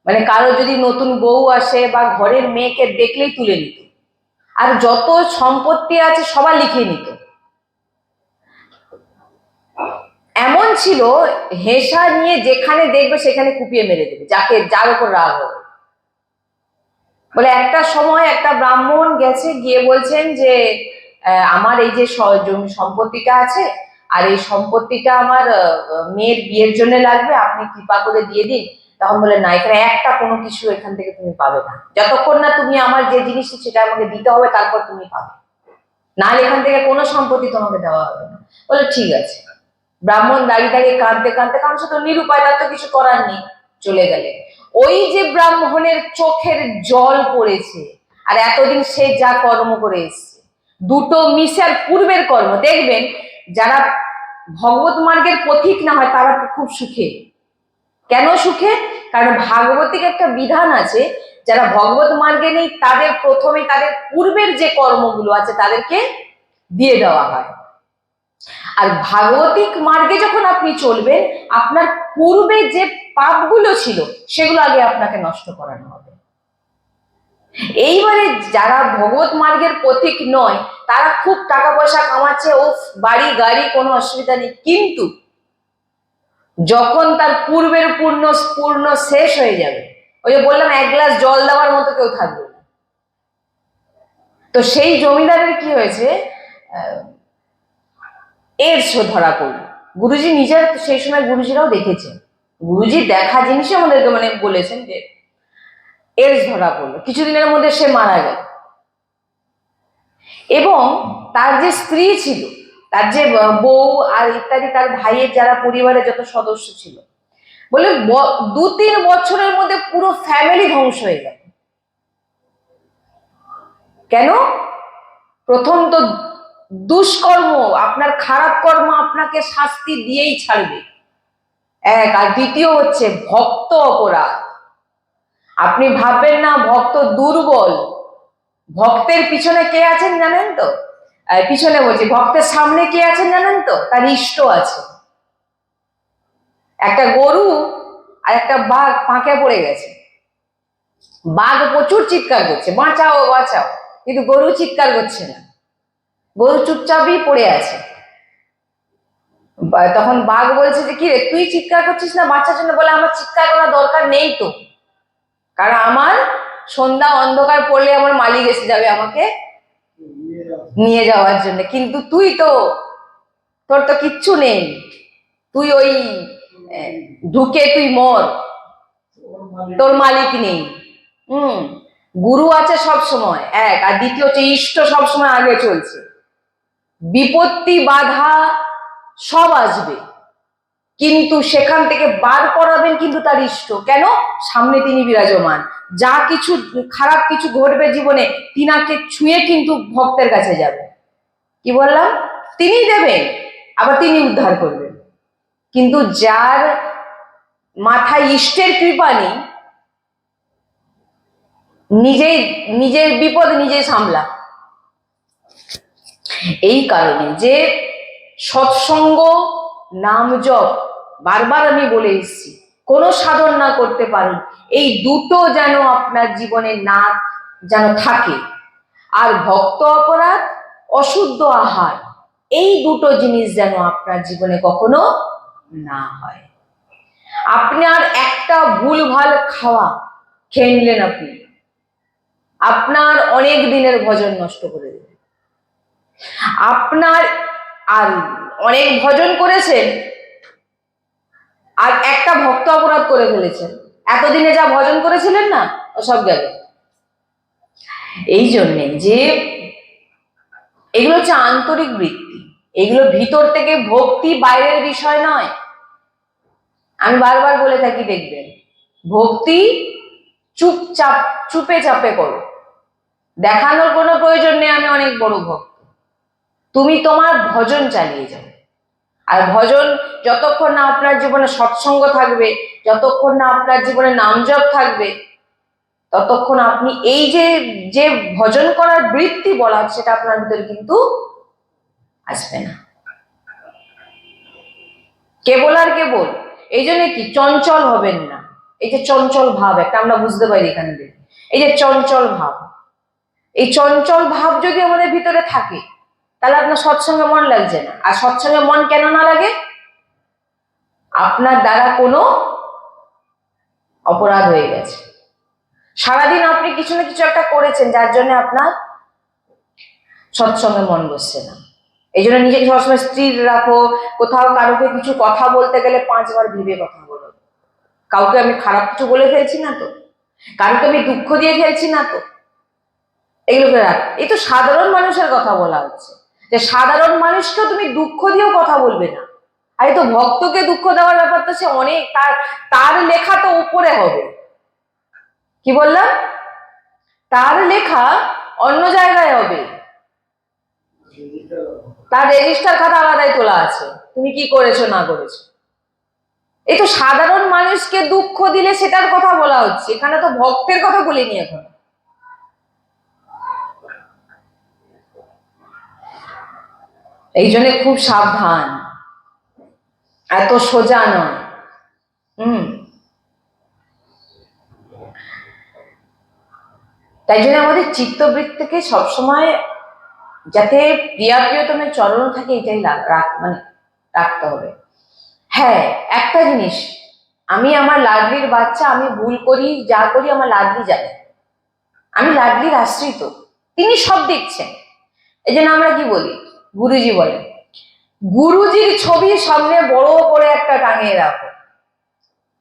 মানে কারো যদি নতুন বউ আসে বা ঘরের মেয়েকে দেখলেই তুলে নিত, আর যত সম্পত্তি আছে সবার লিখে নিত। এমন ছিল, হেসা নিয়ে যেখানে দেখবে সেখানে কুপিয়ে মেরে দেবে যাকে, যার উপর রাগ হবে। বলে একটা সময় একটা ব্রাহ্মণ গেছে, গিয়ে বলছেন যে আমার এই যে জমি সম্পত্তিটা আছে, আর এই সম্পত্তিটা আমার মেয়ের বিয়ের জন্য লাগবে, আপনি কৃপা করে দিয়ে দিন। তখন বলে না, এখানে একটা কোনো কিছু এখান থেকে তুমি পাবে না, যতক্ষণ না তুমি আমার যে জিনিস সেটা আমাকে দিতে হবে, তারপর তুমি পাবে, না এখান থেকে কোনো সম্পত্তি তোমাকে দেওয়া হবে না। বলে ঠিক আছে। ব্রাহ্মণ দাঁড়িয়ে দাঁড়িয়ে কাঁদতে কাঁদতে, কারণ সে তো নিরুপায়, তার তো কিছু করার নেই, চলে গেলে। ওই যে ব্রাহ্মণের চোখের জল পড়েছে, আর এতদিন সে যা কর্ম করে এসছে, দুটো মিশার পূর্বের কর্ম দেখবেন। যারা ভগবত মার্গের পথিক না হয় তারা খুব সুখে। কেন সুখে? কারণ ভাগবতিক একটা বিধান আছে, যারা ভগবত মার্গে নেই তাদের প্রথমে তাদের পূর্বের যে কর্মগুলো আছে তাদেরকে দিয়ে দেওয়া হয়। আর ভাগবতিক মার্গে যখন আপনি চলবেন, আপনার পূর্বে যে পাপগুলো ছিল সেগুলো আগে আপনাকে নষ্ট করানো হবে। এইবারে যারা ভগবত মার্গের পথিক নয়, তারা খুব টাকা পয়সা কামাচ্ছে, ও বাড়ি গাড়ি, কোনো অসুবিধা নেই, কিন্তু যখন তার পূর্বের পূর্ণ শেষ হয়ে যাবে, ওই যে বললাম এক গ্লাস জল দেওয়ার মতো কেউ থাকবে না। তো সেই জমিদারের কি হয়েছে, এডস ধরা পড়লো। গুরুজি নিজের সেই সময় গুরুজিরাও দেখেছেন, গুরুজি দেখা জিনিসই আমাদেরকে মানে বলেছেন যে এডস ধরা পড়লো, কিছুদিনের মধ্যে সে মারা গেল। এবং তার যে স্ত্রী ছিল, তার যে বউ আর ইত্যাদি, তার ভাইয়ের যারা পরিবারের যত সদস্য ছিল, বলে 2-3 বছরের মধ্যে পুরো ফ্যামিলি ধ্বংস হয়ে গেল। কেন? প্রথম তো দুষ্কর্ম, আপনার খারাপ কর্ম আপনাকে শাস্তি দিয়েই ছাড়বে, এক। আর দ্বিতীয় হচ্ছে ভক্ত অপরাধ। আপনি ভাববেন না ভক্ত দুর্বল, ভক্তের পিছনে কে আছেন জানেন তো? পিছনে বলছি, ভক্তের সামনে কে আছেন জানেন তো? তার ইষ্ট আছে। একটা গরু আর একটা বাঘ পাঁকে পড়ে গেছে। বাঘ প্রচুর চিৎকার করছে, বাঁচাও বাঁচাও, কিন্তু গরু চিৎকার করছে না, গরু চুপচাপই পড়ে আছে। তখন বাঘ বলছে যে কি রে, তুই চিৎকার করছিস না বাঁচার জন্য? বলে আমার চিৎকার করার দরকার নেই তো, কারণ আমার সন্ধ্যা অন্ধকার পড়লে আমার মালিক এসে যাবে আমাকে নিয়ে যাওয়ার জন্য, কিন্তু তুই তো, তোর তো কিচ্ছু নেই, তুই ওই ঢুকে তুই মর, তোর মালিক নেই। গুরু আছে সব সময়, এক। আর দ্বিতীয় হচ্ছে ইষ্ট সবসময় আগে চলছে। বিপত্তি বাধা সব আসবে, কিন্তু সেখান থেকে বার করাবেন কিন্তু তার ইষ্ট। কেন? সামনে তিনি বিরাজমান, যা কিছু খারাপ কিছু ঘটবে জীবনে, তিনাকে ছুঁয়ে কিন্তু ভক্তের কাছে যাবে। কি বললাম? তিনি দেবেন, আবার তিনি উদ্ধার করবেন। কিন্তু যার মাথায় ইষ্টের কৃপা নেই, নিজেই নিজের বিপদ নিজেই সামলা। এই কারণে যে সৎসঙ্গ, নাম জপ, বারবার আমি বলে এসেছি, কোনো সাধন না করতে পারেন, এই দুটো যেন আপনার জীবনে না যেন থাকে। আর ভক্ত অপরাধ, অশুদ্ধ আহার, এই দুটো জিনিস যেন আপনার জীবনে কখনো না হয়। আপনার একটা ভুলভাল খাওয়া খেয়ে নিলেন, আপনার অনেক দিনের ভজন নষ্ট করে দেবে। আপনার আর অনেক ভজন করেছেন আর একটা ভক্ত অপরাধ করে ফেলেছেন, এতদিনে যা ভজন করেছিলেন না, ও সব গেল। এই জন্যে যে এগুলো হচ্ছে আন্তরিক বৃত্তি, এগুলো ভিতর থেকে ভক্তি, বাইরের বিষয় নয়। আমি বারবার বলে থাকি, দেখবেন, ভক্তি চুপচাপ চুপে চাপে করো, দেখানোর কোনো প্রয়োজন নেই আমি অনেক বড় ভক্ত। তুমি তোমার ভজন চালিয়ে যাও। আর ভজন যতক্ষণ না আপনার জীবনে সৎসঙ্গ থাকবে, যতক্ষণ না আপনার জীবনে নাম জপ থাকবে, ততক্ষণ আপনি এই যে যে ভজন করার বৃত্তি বলা, সেটা আপনার ভিতরে কিন্তু আসবে না। কেবল আর কেবল এই জন্য কি চঞ্চল হবেন না। এই যে চঞ্চল ভাব একটা আমরা বুঝতে পারি এখানে, এই যে চঞ্চল ভাব, এই চঞ্চল ভাব যদি আমাদের ভিতরে থাকে, তাহলে আপনার সৎসঙ্গে মন লাগছে না। আর সৎসঙ্গে মন কেন না লাগে? আপনার দ্বারা কোনো অপরাধ হয়ে গেছে, সারাদিন আপনি কিছু না কিছু একটা করেছেন, যার জন্য আপনার সৎসঙ্গে মন বসছে না। এই জন্য নিজেকে সবসময় স্থির রাখো। কোথাও কারোকে কিছু কথা বলতে গেলে 5 বার ভেবে কথা বলো। কাউকে আমি খারাপ কিছু বলে ফেলছি না তো, কারোকে আমি দুঃখ দিয়ে ফেলছি না তো, এগুলোকে রাখ। এই তো সাধারণ মানুষের কথা বলা হচ্ছে, যে সাধারণ মানুষকেও তুমি দুঃখ দিয়েও কথা বলবে না। আর এই তো ভক্তকে দুঃখ দেওয়ার ব্যাপারটা সে অনেক, তার লেখা তো উপরে হবে। কি বললাম? তার লেখা অন্য জায়গায় হবে, তার রেজিস্টার খাতা আলাদাই তোলা আছে, তুমি কি করেছো না করেছো। এই তো সাধারণ মানুষকে দুঃখ দিলে সেটার কথা বলা হচ্ছে, এখানে তো ভক্তের কথা বলিনি এখন। এই জন্য খুব সাবধান, এত সোজা নয়। তাই জন্য আমাদের চিত্তবৃত্তিকে সবসময় যাতে প্রিয়া প্রিয়তমের চরণ থাকে, এটাই মানে রাখতে হবে। হ্যাঁ, একটা জিনিস, আমি আমার লাডলির বাচ্চা, আমি ভুল করি যা করি আমার লাডলি জানে, আমি লাডলির আশ্রিত, তিনি সব দেখছেন। এই জন্য আমরা কি বলি, গুরুজি বলেন, গুরুজির ছবি সামনে বড় করে একটা টাঙিয়ে রাখো।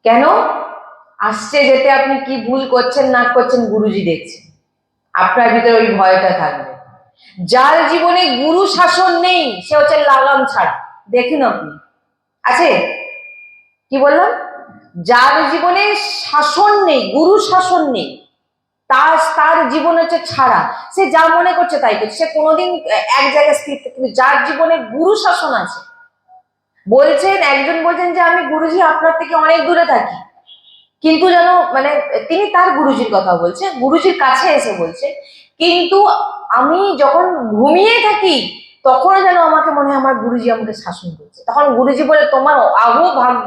কেন? আসছে যেতে আপনি কি ভুল করছেন না করছেন গুরুজি দেখছেন, আপনার ভিতরে ওই ভয়টা থাকবে। যার জীবনে গুরু শাসন নেই সে হচ্ছে লাগাম ছাড়া। দেখুন আপনি আছে, কি বললাম, যার জীবনে শাসন নেই, গুরু শাসন নেই, তার জীবন হচ্ছে ছাড়া, সে যা মনে করছে তাই করছে, সে কোনোদিন এক জায়গায় স্থির। কিন্তু যার জীবনে গুরু শাসন আছে, বলছেন একজন বলছেন যে আমি গুরুজি আপনার থেকে অনেক দূরে থাকি, কিন্তু যেন মানে তিনি তার গুরুজির কথা বলছে, গুরুজির কাছে এসে বলছে, কিন্তু আমি যখন ঘুমিয়ে থাকি তখন যেন আমাকে মনে হয় আমার গুরুজি আমাকে শাসন করছে। তখন গুরুজি বলে, তোমার আহো ভাগ্য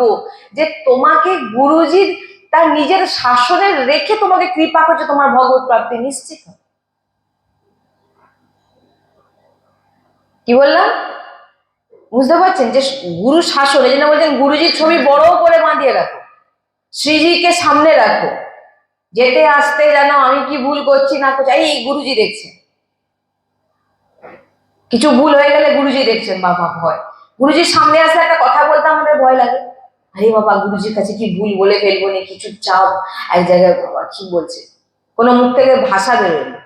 যে তোমাকে গুরুজির তার নিজের শাসনে রেখে তোমাকে কৃপা করছে, তোমার ভগবত প্রাপ্তি নিশ্চিত। কি বললাম বুঝতে পারছেন? যে গুরু শাসন, এই জন্য বলছেন গুরুজির ছবি বড় করে বাঁধিয়ে রাখো, শ্রীজিকে সামনে রাখো, যেতে আসতে যেন আমি কি ভুল করছি না করছি এই গুরুজি দেখছেন। কিছু ভুল হয়ে গেলে গুরুজি দেখছেন, বাবা ভয়। গুরুজির সামনে আসলে একটা কথা বলতে আমাদের ভয় লাগে, আরে বাবা গুরুজির কাছে কি ভুল বলে ফেলবো নি, কিছু চাপ এক জায়গায়, বাবা কি বলছে, কোনো মুখ থেকে ভাষা বেরোয় না।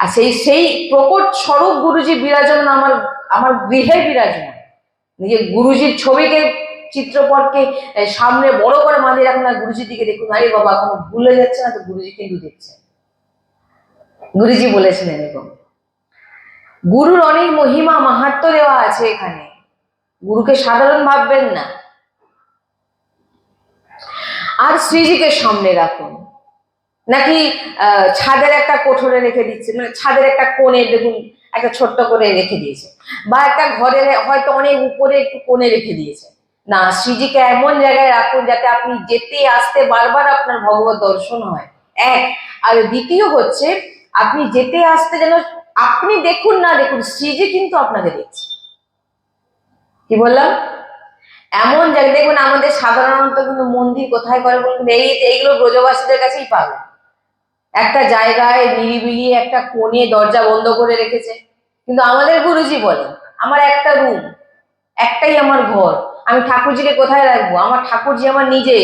আর সেই প্রকট স্বরূপ গুরুজি বিরাজমান আমার গৃহে বিরাজমান। নিজে গুরুজির ছবিকে, চিত্রপটকে সামনে বড় করে বাঁধিয়ে রাখুন, আর গুরুজির দিকে দেখুন, আরে বাবা কোনো ভুলে যাচ্ছে না তো, গুরুজি কিন্তু দেখছেন। গুরুজি বলেছিলেন এরকম। গুরুর অনেক মহিমা মাহাত্ম্য দেওয়া আছে এখানে, গুরুকে সাধারণ ভাববেন না। আর শ্রীজিকে সামনে রাখুন, নাকি ছাদের একটা কোঠরে রেখে দিচ্ছে, মানে ছাদের একটা কোণে দেখুন একটা ছোট্ট করে রেখে দিয়েছে, বা একটা ঘরে হয়তো অনেক উপরে একটু কোণে রেখে দিয়েছে। না, শ্রীজিকে এমন জায়গায় রাখুন যাতে আপনি যেতে আসতে বারবার আপনার ভগবত দর্শন হয়, এক। আর দ্বিতীয় হচ্ছে আপনি যেতে আসতে যেন আপনি দেখুন না দেখুন, শ্রীজি কিন্তু আপনাকে দেখছে। কি বললাম? এমন জায়গায় দেখুন, আমাদের সাধারণত কিন্তু মন্দির কোথায় করে বলুন, এইগুলো ব্রজবাসীদের কাছেই পাবে। একটা জায়গায় নিরিবিলি একটা কোণে দরজা বন্ধ করে রেখেছে। কিন্তু আমাদের গুরুজি বলেন, আমার একটা রুম, একটাই আমার ঘর, আমি ঠাকুরজিকে কোথায় রাখবো? আমার ঠাকুরজি আমার নিজে,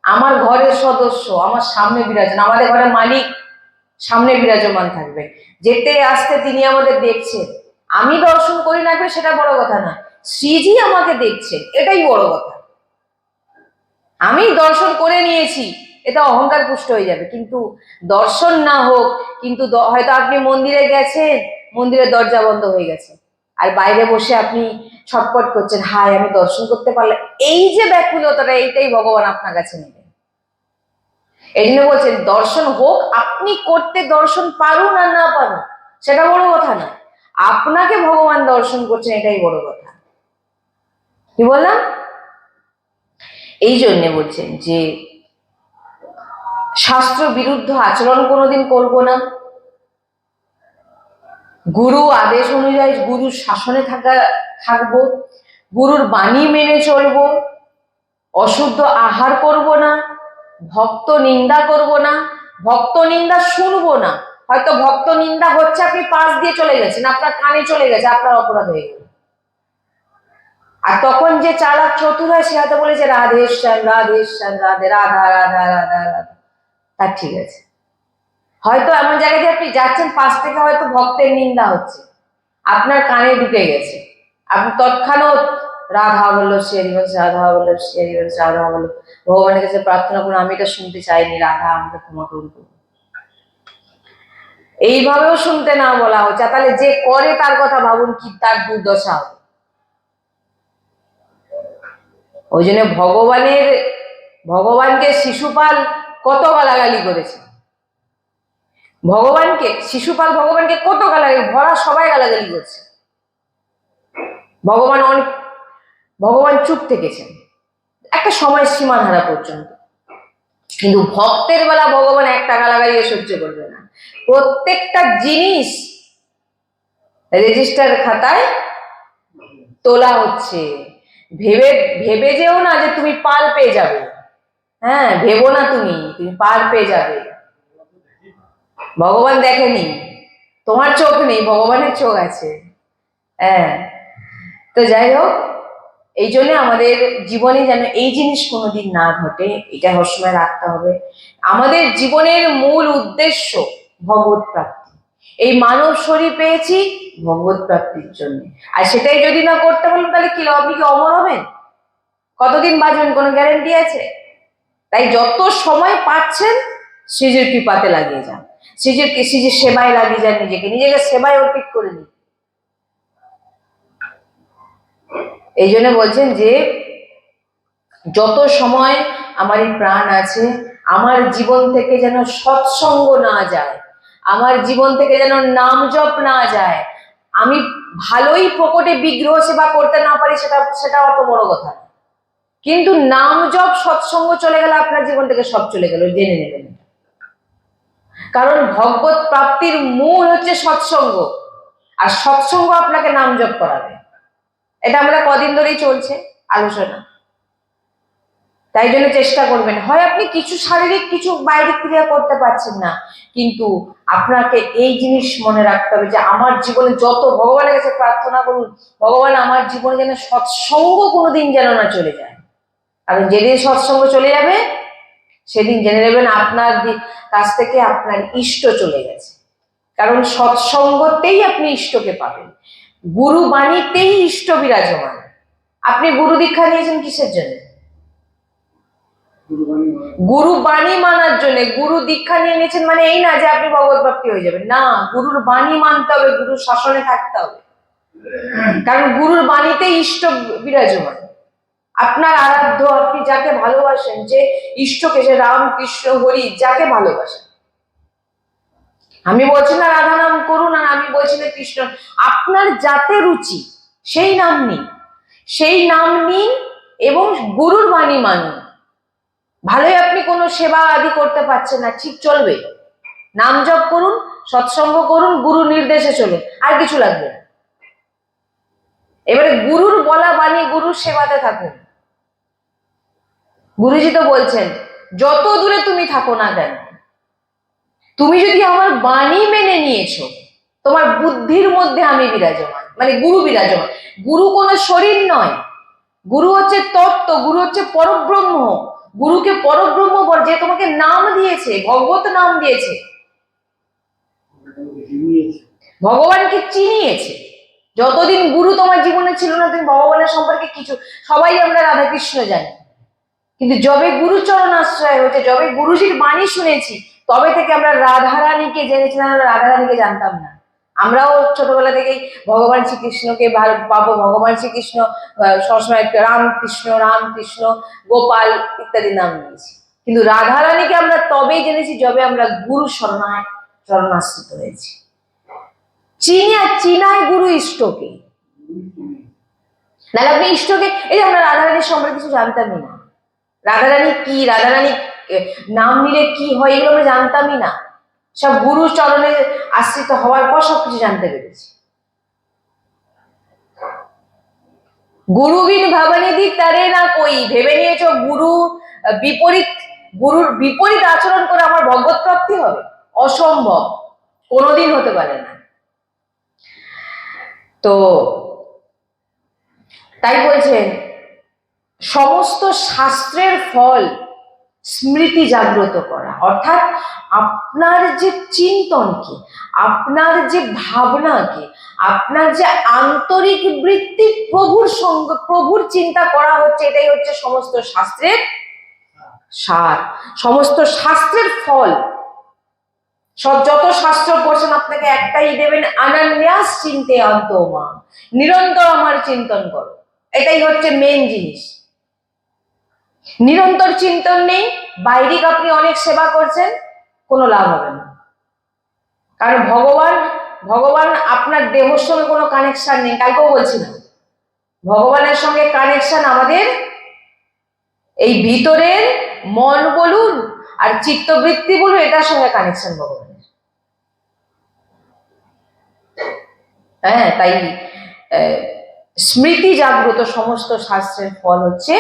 আমার ঘরের সদস্য, আমার সামনে বিরাজন, আমাদের ঘরের মালিক সামনে বিরাজমান থাকবে, যেতে আসতে তিনি আমাদের দেখছেন। আমি দর্শন করি না করে সেটা বড় কথা না, শ্রীজি আমাকে দেখছেন, এটাই বড় কথা। আমি দর্শন করে নিয়েছি, এটা অহংকার পুষ্ট হয়ে যাবে। কিন্তু দর্শন না হোক, কিন্তু হয়তো আপনি মন্দিরে গেছেন, মন্দিরের দরজা বন্ধ হয়ে গেছে, আর বাইরে বসে আপনি ছটপট করছেন, হায় আমি দর্শন করতে পারলাম, এই যে ব্যাকুলতাটা, এইটাই ভগবান আপনার কাছে নেবেন। এই জন্য বলছেন দর্শন হোক, আপনি করতে দর্শন পারুন আর না পারুন সেটা বড় কথা না, আপনাকে ভগবান দর্শন করছেন, এটাই বড় কথা। কি বললাম? এই জন্যে বলছেন যে শাস্ত্র বিরুদ্ধ আচরণ কোনোদিন করব না, গুরু আদেশ অনুযায়ী গুরুর শাসনে থাকবো, গুরুর বাণী মেনে চলবো, অশুদ্ধ আহার করব না, ভক্ত নিন্দা করব না, ভক্ত নিন্দা শুনবো না। হয়তো ভক্ত নিন্দা হচ্ছে, আপনি পাশ দিয়ে চলে গেছেন, আপনার কানে চলে গেছে, আপনার অপরাধ হয়ে গেল। আর তখন যে চালাক চতুর হয় সে হয়তো বলেছে রাধে শ্যাম রাধে শ্যাম রাধে রাধা রাধা রাধা রাধা, তার ঠিক আছে। হয়তো এমন জায়গায় আপনি যাচ্ছেন, পাশ থেকে হয়তো ভক্তের নিন্দা হচ্ছে, আপনার কানে ঢুকে গেছে, আপনি তৎক্ষণাৎ রাধা বললো শ্রীহরিবংশ, রাধা বললো শ্রীহরিবংশ, রাধা বললো, ভগবানের কাছে প্রার্থনা করুন আমি এটা শুনতে চাইনি, রাধা আমাকে ক্ষমা করুন। এইভাবেও শুনতে না বলা হচ্ছে, তাহলে যে করে তার কথা ভাবুন কি তার দুর্দশা হবে। ওই জন্য ভগবানকে শিশুপাল কত গালাগালি করেছে, শিশুপাল ভগবানকে কত গালাগালি, ভরা সবাই গালাগালি করছে, ভগবান চুপ থেকেছেন একটা সময় সীমা ধারা পর্যন্ত। কিন্তু ভক্তের বেলা ভগবান একটা গালাগালিও সহ্য করবে না, প্রত্যেকটা জিনিস রেজিস্টার খাতায় তোলা হচ্ছে। ভেবে ভেবে যেও না যে তুমি পার পেয়ে যাবে, হ্যাঁ ভেবো না তুমি পার পেয়ে যাবে। ভগবান দেখেনি, তোমার চোখ নেই, ভগবানের চোখ আছে। হ্যাঁ, তো যাই হোক, এই জন্য আমাদের জীবনে যেন এই জিনিস কোনোদিন না ঘটে, এটা সবসময় রাখতে হবে। আমাদের জীবনের মূল উদ্দেশ্য ভগবত প্রাপ্তি, এই মানব শরীর পেয়েছি ভগবত প্রাপ্তির জন্য, আর সেটাই যদি না করতে পারলেন তাহলে কি, আপনি কি অমর হবেন? কতদিন বাঁচবেন কোনো গ্যারেন্টি আছে? তাই যত সময় পাচ্ছেন শ্রীজির কৃপাতে লাগিয়ে যান, শ্রীজির সেবায় লাগিয়ে যান, নিজেকে সেবায় অর্পিত করে নিন। এই জন্য বলছেন যে যত সময় আমার এই প্রাণ আছে, আমার জীবন থেকে যেন সৎসঙ্গ না যায়, আমার জীবন থেকে যেন নাম জপ না যায়। আমি ভালোই প্রকটে বিগ্রহ সেবা করতে না পারি, সেটা অত বড় কথা, কিন্তু নাম জপ সৎসঙ্গ চলে গেলে আপনার জীবন থেকে সব চলে গেল, জেনে নেবেন। কারণ ভগবত প্রাপ্তির মূল হচ্ছে সৎসঙ্গ, আর সৎসঙ্গ আপনাকে নাম জপ করাবে। এটা আমরা কদিন ধরেই চলছে আলোচনা। তাই জন্য চেষ্টা করবেন, হয় আপনি কিছু শারীরিক কিছু বাইরের ক্রিয়া করতে পারছেন না, কিন্তু আপনাকে এই জিনিস মনে রাখতে হবে যে আমার জীবনে যত ভগবানের কাছে প্রার্থনা করুন, ভগবান আমার জীবনে যেন সৎসঙ্গ কোনোদিন যেন না চলে যায়। কারণ যেদিন সৎসঙ্গ চলে যাবে সেদিন জেনে নেবেন আপনার কাছ থেকে আপনার ইষ্ট চলে গেছে। কারণ সৎসঙ্গতেই আপনি ইষ্টকে পাবেন, গুরু বাণীতেই ইষ্ট বিরাজমান। আপনি গুরু দীক্ষা নিয়েছেন কিসের জন্য? গুরু বাণী মানার জন্য। গুরু দীক্ষা নিয়ে নিয়েছেন মানে এই না যে আপনি ভগবত প্রাপ্তি হয়ে যাবেন, না, গুরুর বাণী মানতে হবে, গুরুর শাসনে থাকতে হবে, কারণ গুরুর বাণীতে ইষ্ট বিরাজমান। আপনার আরাধ্য, আপনি যাকে ভালোবাসেন, যে ইষ্টকে, যে রাম কৃষ্ণ হরি, যাকে ভালোবাসেন। আমি বলছি না রাধা নাম করুন, আর আমি বলছি না কৃষ্ণ, আপনার যাতে রুচি সেই নাম নিন, সেই নাম নিন এবং গুরুর বাণী মানুন। ভালোই আপনি কোনো সেবা আদি করতে পারছেন না, ঠিক চলবে, নাম জপ করুন, সৎসঙ্গ করুন, গুরু নির্দেশে চলুন, আর কিছু লাগবে না। এবারে গুরুর বলা বাণী, গুরুর সেবাতে থাকুন। গুরুজি তো বলছেন, যত দূরে তুমি থাকো না কেন, তুমি যদি আমার বাণী মেনে নিয়েছো, তোমার বুদ্ধির মধ্যে আমি বিরাজমান, মানে গুরু বিরাজমান। গুরু কোনো শরীর নয়, গুরু হচ্ছে তত্ত্ব, গুরু হচ্ছে পরব্রহ্ম। গুরুকে পরব্রহ্ম বল, যে তোমাকে নাম দিয়েছে, ভগবত নাম দিয়েছে, ভগবানকে চিনিয়েছে। যতদিন গুরু তোমার জীবনে ছিল না, তুমি ভগবানের সম্পর্কে কিছু, সবাই আমরা রাধাকৃষ্ণ জানি, কিন্তু যবে গুরুচরণ আশ্রয় হয়েছে, যবে গুরুজির বাণী শুনেছি, তবে থেকে আমরা রাধারানীকে জেনেছিলাম, আমরা রাধারানীকে জানতাম না। আমরাও ছোটবেলা থেকেই ভগবান শ্রীকৃষ্ণকে পাবো, ভগবান শ্রীকৃষ্ণ সবসময় রামকৃষ্ণ রামকৃষ্ণ গোপাল ইত্যাদি নাম নিয়েছি, কিন্তু রাধারানীকে আমরা তবেই জেনেছি যবে আমরা গুরু শরণাশ্রিত হয়েছি। চিনায় গুরু ইষ্টকে, নাহলে আপনি ইষ্টকে, এই আমরা রাধারানীর সম্পর্কে কিছু জানতামই না, রাধারানী কি, রাধারানী নাম নিলে কি হয়, এগুলো আমরা জানতামই না। সব গুরু চরণে আশ্রিত হওয়ার পর সবকিছু জানতে পেরেছি। গুরু বিন ভাবানিধি তারে না কই, ভেবে নিয়েছো গুরুর বিপরীত আচরণ করে আমার ভগবত প্রাপ্তি হবে? অসম্ভব, কোনোদিন হতে পারে না। তো তাই বলছেন, সমস্ত শাস্ত্রের ফল স্মৃতি জাগ্রত করা, অর্থাৎ আপনার যে চিন্তনকে, আপনার যে ভাবনাকে, আপনার যে আন্তরিক বৃত্তি প্রভুর সঙ্গে, প্রভুর চিন্তা করা হচ্ছে, এটাই হচ্ছে সমস্ত শাস্ত্রের সার, সমস্ত শাস্ত্রের ফল। যত শাস্ত্র পড়ছেন আপনাকে একটাই দেবেন, অনন্যাস চিন্তে অন্তমা, নিরন্তর আমার চিন্তন করো, এটাই হচ্ছে মেন জিনিস। নিরন্তর চিন্তন নেই, বাইরিক আপনি অনেক সেবা করছেন, কোনো লাভ হবে না। কারণ ভগবান আপনার দেহর সঙ্গে কোনো কানেকশন নেই। কালকেও বলছিলাম, ভগবানের সঙ্গে কানেকশন আমাদের এই ভিতরের মন বলুন আর চিত্তবৃত্তি বলুন, এটার সঙ্গে কানেকশন ভগবানের। হ্যাঁ, তাই স্মৃতি জাগ্রত, সমস্ত শাস্ত্রের ফল হচ্ছে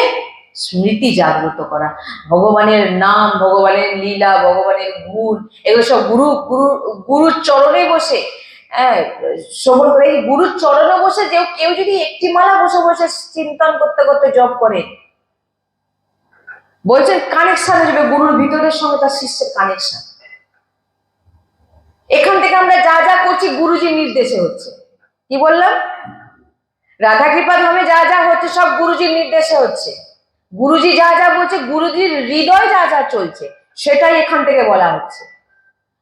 স্মৃতি জাগ্রত করা, ভগবানের নাম, ভগবানের লীলা, ভগবানের গুণ, এগুলো সব গুরুর চরণে বসে, হ্যাঁ, শ্রবণ করে। গুরুর চরণে বসে কেউ যদি একটি মালা বসে বসে চিন্তন করতে করতে জপ করে, বলছেন কানেকশন হয়ে যাবে গুরুর ভিতরের সঙ্গে তার শিষ্যের কানেকশন। এখান থেকে আমরা যা যা করছি গুরুজির নির্দেশে হচ্ছে। কি বললাম? রাধা কৃপা ধামে যা যা হচ্ছে সব গুরুজির নির্দেশে হচ্ছে। গুরুজি যা যা বলছে, গুরুজির হৃদয় যা যা চলছে, সেটাই এখান থেকে বলা হচ্ছে।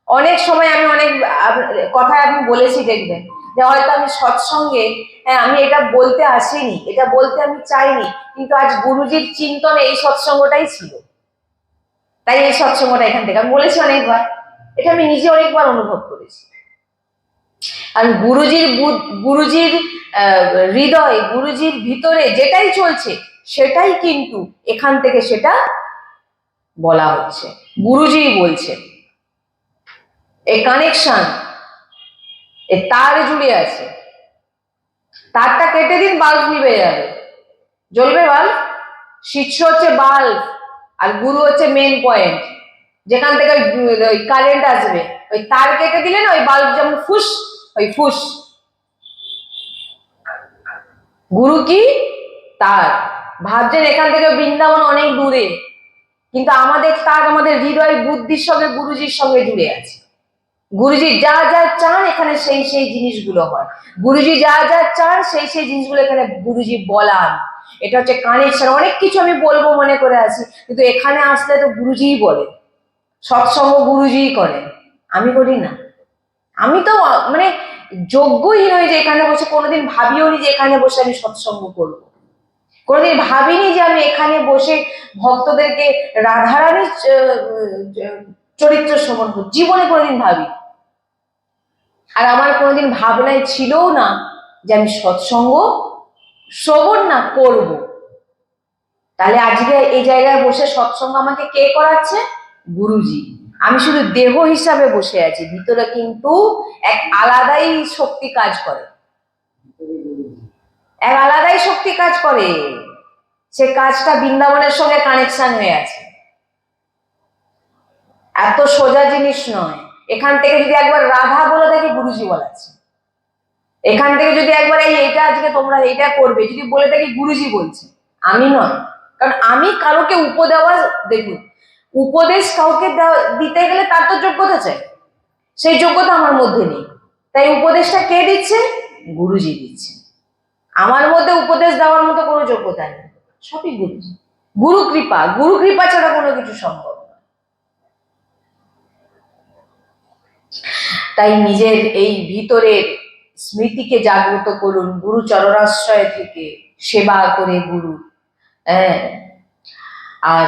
অনেক সময় আমি অনেক কথা আমি বলেছি, দেখবেন যে হয়তো আমি সৎসঙ্গে, হ্যাঁ, আমি এটা বলতে আসিনি, এটা বলতে আমি চাইনি, কিন্তু আজ গুরুজির চিন্তনে এই সৎসঙ্গটাই ছিল, তাই এই সৎসঙ্গটা এখান থেকে আমি বলেছি অনেকবার, এটা আমি নিজে অনেকবার অনুভব করেছি। আর গুরুজির হৃদয়, গুরুজির ভিতরে যেটাই চলছে সেটাই কিন্তু এখান থেকে সেটা বলা হচ্ছে, গুরুজি বলছে। এই কানেকশন, এ তার জুড়ে আছে, তারটা কেটে দিন, বাল্ব নিভে যাবে। জ্বলবে বাল্ব? শিষ্য হচ্ছে বাল্ব আর গুরু হচ্ছে মেন পয়েন্ট, যেখান থেকে ওই কারেন্ট আসবে। ওই তার কেটে দিলে না, ওই বাল্ব যেমন ফুস, ওই ফুস। গুরু কি? তার। ভাবছেন এখান থেকে বৃন্দাবন অনেক দূরে, কিন্তু আমাদের তার, আমাদের হৃদয় বুদ্ধির সঙ্গে গুরুজির সঙ্গে জুড়ে আছে। গুরুজি যা যা চান এখানে সেই সেই জিনিসগুলো হয়, গুরুজি যা যা চান সেই সেই জিনিসগুলো এখানে গুরুজি বলান। এটা হচ্ছে কানেকশন। অনেক কিছু আমি বলবো মনে করে আছি, কিন্তু এখানে আসলে তো গুরুজিই বলে, সৎসঙ্গ গুরুজিই করেন, আমি করি না। আমি তো মানে যোগ্যই নই যে এখানে বসে, কোনোদিন ভাবিও নি যে এখানে বসে আমি সৎসঙ্গ করবো। কোনোদিন ভাবিনি যে আমি এখানে বসে ভক্তদেরকে রাধারানীর চরিত্র শ্রবণ করব, জীবনে কোনোদিন ভাবি। আর আমার কোনোদিন ভাবনায় ছিলও না যে আমি সৎসঙ্গ শ্রবণ না করব। তাহলে আজকে এই জায়গায় বসে সৎসঙ্গ আমাকে কে করাচ্ছে? গুরুজি। আমি শুধু দেহ হিসাবে বসে আছি, ভিতরে কিন্তু এক আলাদাই শক্তি কাজ করে, এক আলাদাই শক্তি কাজ করে। সে কাজটা বৃন্দাবনের সঙ্গে কানেকশন হয়ে আছে। এত সোজা জিনিস নয়। এখান থেকে যদি একবার রাধা বলে থাকে, গুরুজি বলাচ্ছে। এখান থেকে যদি একবার এইটা আজকে তোমরা এইটা করবে যদি বলে থাকি, গুরুজি বলছে, আমি নয়। কারণ আমি কারোকে উপদেওয়া, দেখুন, উপদেশ কাউকে দিতে গেলে তার তো যোগ্যতা চাই, সেই যোগ্যতা আমার মধ্যে নেই। তাই উপদেশটা কে দিচ্ছে? গুরুজি দিচ্ছে। আমার মধ্যে উপদেশ দেওয়ার মতো কোনো যোগ্যতা নেই, সবই গুরুজি। গুরু কৃপা, গুরু কৃপা ছাড়া কোনো কিছু সম্ভব না। তাই নিজের এই ভিতরের স্মৃতিকে জাগ্রত করুন, গুরু চরণাশ্রয় থেকে সেবা করে গুরু। আর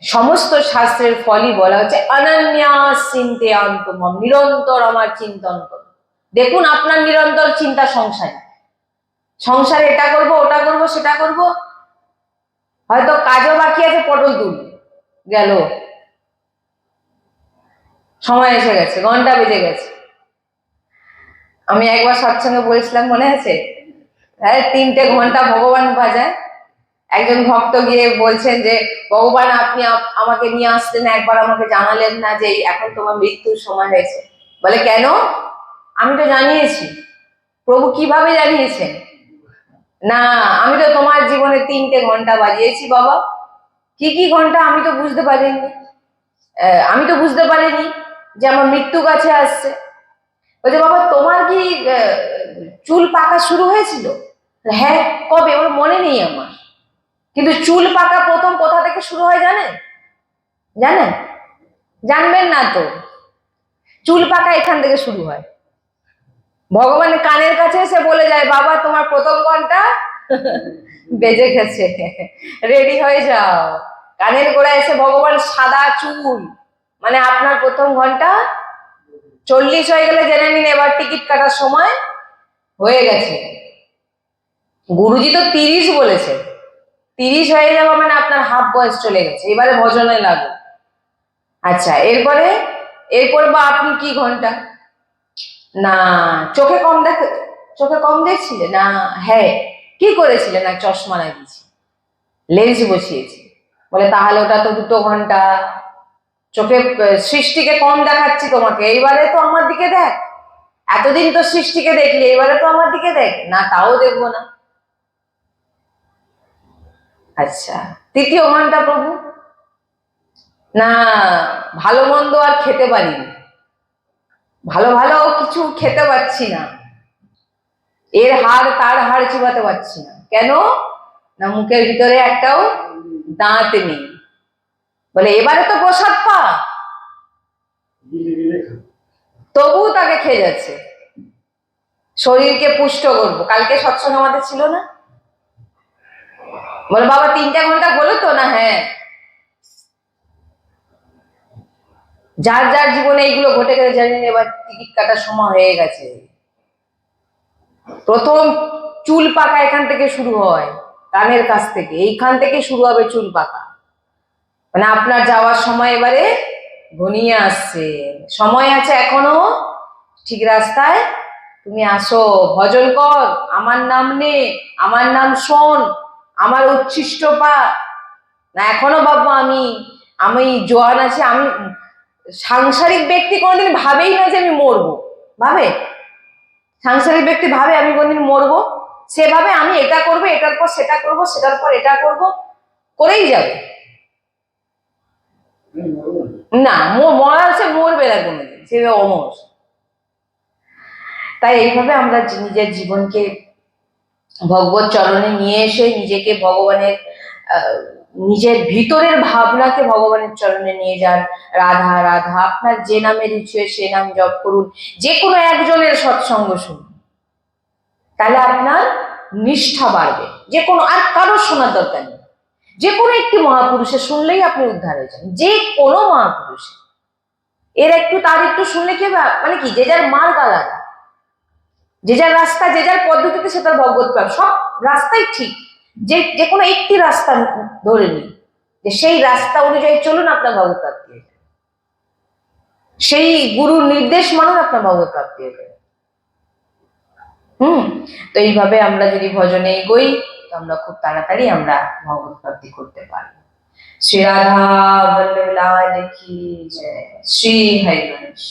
সমস্ত শাস্ত্রের ফলই বলা হচ্ছে অনন্যাস চিন্তে অন্তমম, নিরন্তর আমার চিন্তন করুন। দেখুন আপনার নিরন্তর চিন্তা সংসারে, সংসারে এটা করব, ওটা করব, সেটা করব, হয়তো কাজও বাকি আছে, পটল তুল গেল, সময় এসে গেছে, ঘন্টা বেজে গেছে। আমি একবার সৎসঙ্গে বলেছিলাম, মনে আছে? হ্যাঁ, 3টে ঘন্টা ভগবান বাজায়। একজন ভক্ত গিয়ে বলছেন যে ভগবান আপনি আমাকে নিয়ে আসলেন, একবার আমাকে জানালেন না যে এখন তোমার মৃত্যুর সময় হয়েছে। বলে কেন? আমি তো জানিয়েছি। প্রভু কিভাবে জানিয়েছেন? না, আমি তো তোমার জীবনে 3টে ঘন্টা বাজিয়েছি বাবা। কি কি ঘন্টা? আমি তো বুঝতে পারিনি, আমি তো বুঝতে পারিনি যে আমার মৃত্যু কাছে আসছে। বলছে বাবা তোমার কি চুল পাকা শুরু হয়েছিল? হ্যাঁ। কবে? ওর মনে নেই আমার। কিন্তু চুল পাকা প্রথম কোথা থেকে শুরু হয় জানেন? জানেন? জানবেন না তো। চুল পাকা এখান থেকে শুরু হয়। ভগবানের কানের কাছে এসে বলে যায় বাবা তোমার প্রথম ঘন্টা বেজে গেছে, রেডি হয়ে যাও। কানের গোড়ায় এসে ভগবান সাদা চুল, মানে আপনার প্রথম ঘন্টা 40 হয়ে গেলে জেনে নিন এবার টিকিট কাটার সময় হয়ে গেছে। গুরুজি তো 30 বলেছে, 30 হয়ে যাওয়া মানে আপনার হাফ বয়স চলে গেছে, এবারে ভজনে লাগো। আচ্ছা, এরপর বা আপনি কি ঘন্টা? না, চোখে কম চোখে কম দেখছিলে না? হ্যাঁ। কি করেছিলে? না, চশমা লাগিয়েছি, লেন্স বসিয়েছি। বলে তাহলে ওটা তো 2 ঘন্টা। চোখে সৃষ্টিকে কম দেখাচ্ছি তোমাকে, এইবারে তো আমার দিকে দেখ। এতদিন তো সৃষ্টিকে দেখলি, এবারে তো আমার দিকে দেখ না। তাও দেখবো না। আচ্ছা, 3য় ঘন্টা প্রভু? না, ভালো মন্দ আর খেতে পারিনি, ভালো ভালো কিছু খেতে পারছি না, এর হাড় তার হাড় চিবাতে পারছি না। কেন? না, মুখের ভিতরে একটাও দাঁত নেই। বলে এবারে তো প্রসাদ পা, তবু তাকে খেয়ে যাচ্ছে। শরীরকে পুষ্ট করবো। কালকে সৎসঙ্গ আমাদের ছিল না? বলে বাবা 3টে ঘন্টা হলো তো? না, হ্যাঁ। যার যার জীবনে এইগুলো ঘটে গেছে জানেন, এবার টিকিট কাটার সময় হয়ে গেছে। প্রথম চুল পাকা এখান থেকে শুরু হয়, কানের কাছ থেকে, এইখান থেকে শুরু হবে চুল পাকা। মানে আপনার যাওয়ার সময় এবারে ঘনিয়ে আসছে, সময় আছে এখনো, ঠিক রাস্তায় তুমি আসো, ভজন কর, আমার নাম নে, আমার নাম শোন, আমার উচ্ছিষ্ট পা। না, এখনো বাবা আমি জোয়ান আছি। আমি সাংসারিক ব্যক্তি কোনোদিন ভাবেই না যে আমি মরবো, ভাবে? সাংসারিক ব্যক্তি ভাবে আমি কোনদিন মরবো? সেভাবে আমি এটা করবো, এটার পর সেটা করবো, সেটার পর এটা করবো, করেই যাবে। না, মরা সে মরবে না কোনোদিন, সে অমর। তাই এইভাবে আমরা নিজের জীবনকে ভগবত চরণে নিয়ে এসে নিজেকে ভগবানের নিজের ভিতরের ভাবনাকে ভগবানের চরণে নিয়ে যান। রাধা রাধা, আপনার যে নামে রুচি হয় সে নাম জপ করুন, যে কোনো একজনের সৎসঙ্গ শুনুন, তাহলে আপনার নিষ্ঠা বাড়বে। যে কোনো আর কারোর শোনার দরকার নেই, যে কোনো একটি মহাপুরুষের শুনলেই আপনি উদ্ধার হয়ে যান, যে কোনো মহাপুরুষ। এর একটু তার একটু শুনলে কি হবে, মানে কি যে যার মার্গ আলাদা, যে যার রাস্তা, যে যার পদ্ধতিতে সে তার ভগবত প্রাপ্ত। সব রাস্তাই ঠিক, যে যে কোনো একটি রাস্তা ধরে নিন, যে সেই রাস্তা অনুযায়ী চলুন, আপনার ভগবত প্রাপ্তি হয়ে যাবে। সেই গুরুর নির্দেশ মানুন, আপনার ভগবত প্রাপ্তি হয়ে যাবে। তো এইভাবে আমরা যদি ভজনে এগোই, তো আমরা খুব তাড়াতাড়ি আমরা ভগবত প্রাপ্তি করতে পারি। শ্রী রাধা বল্লভ লাল কি জয়, শ্রী হরিবংশ।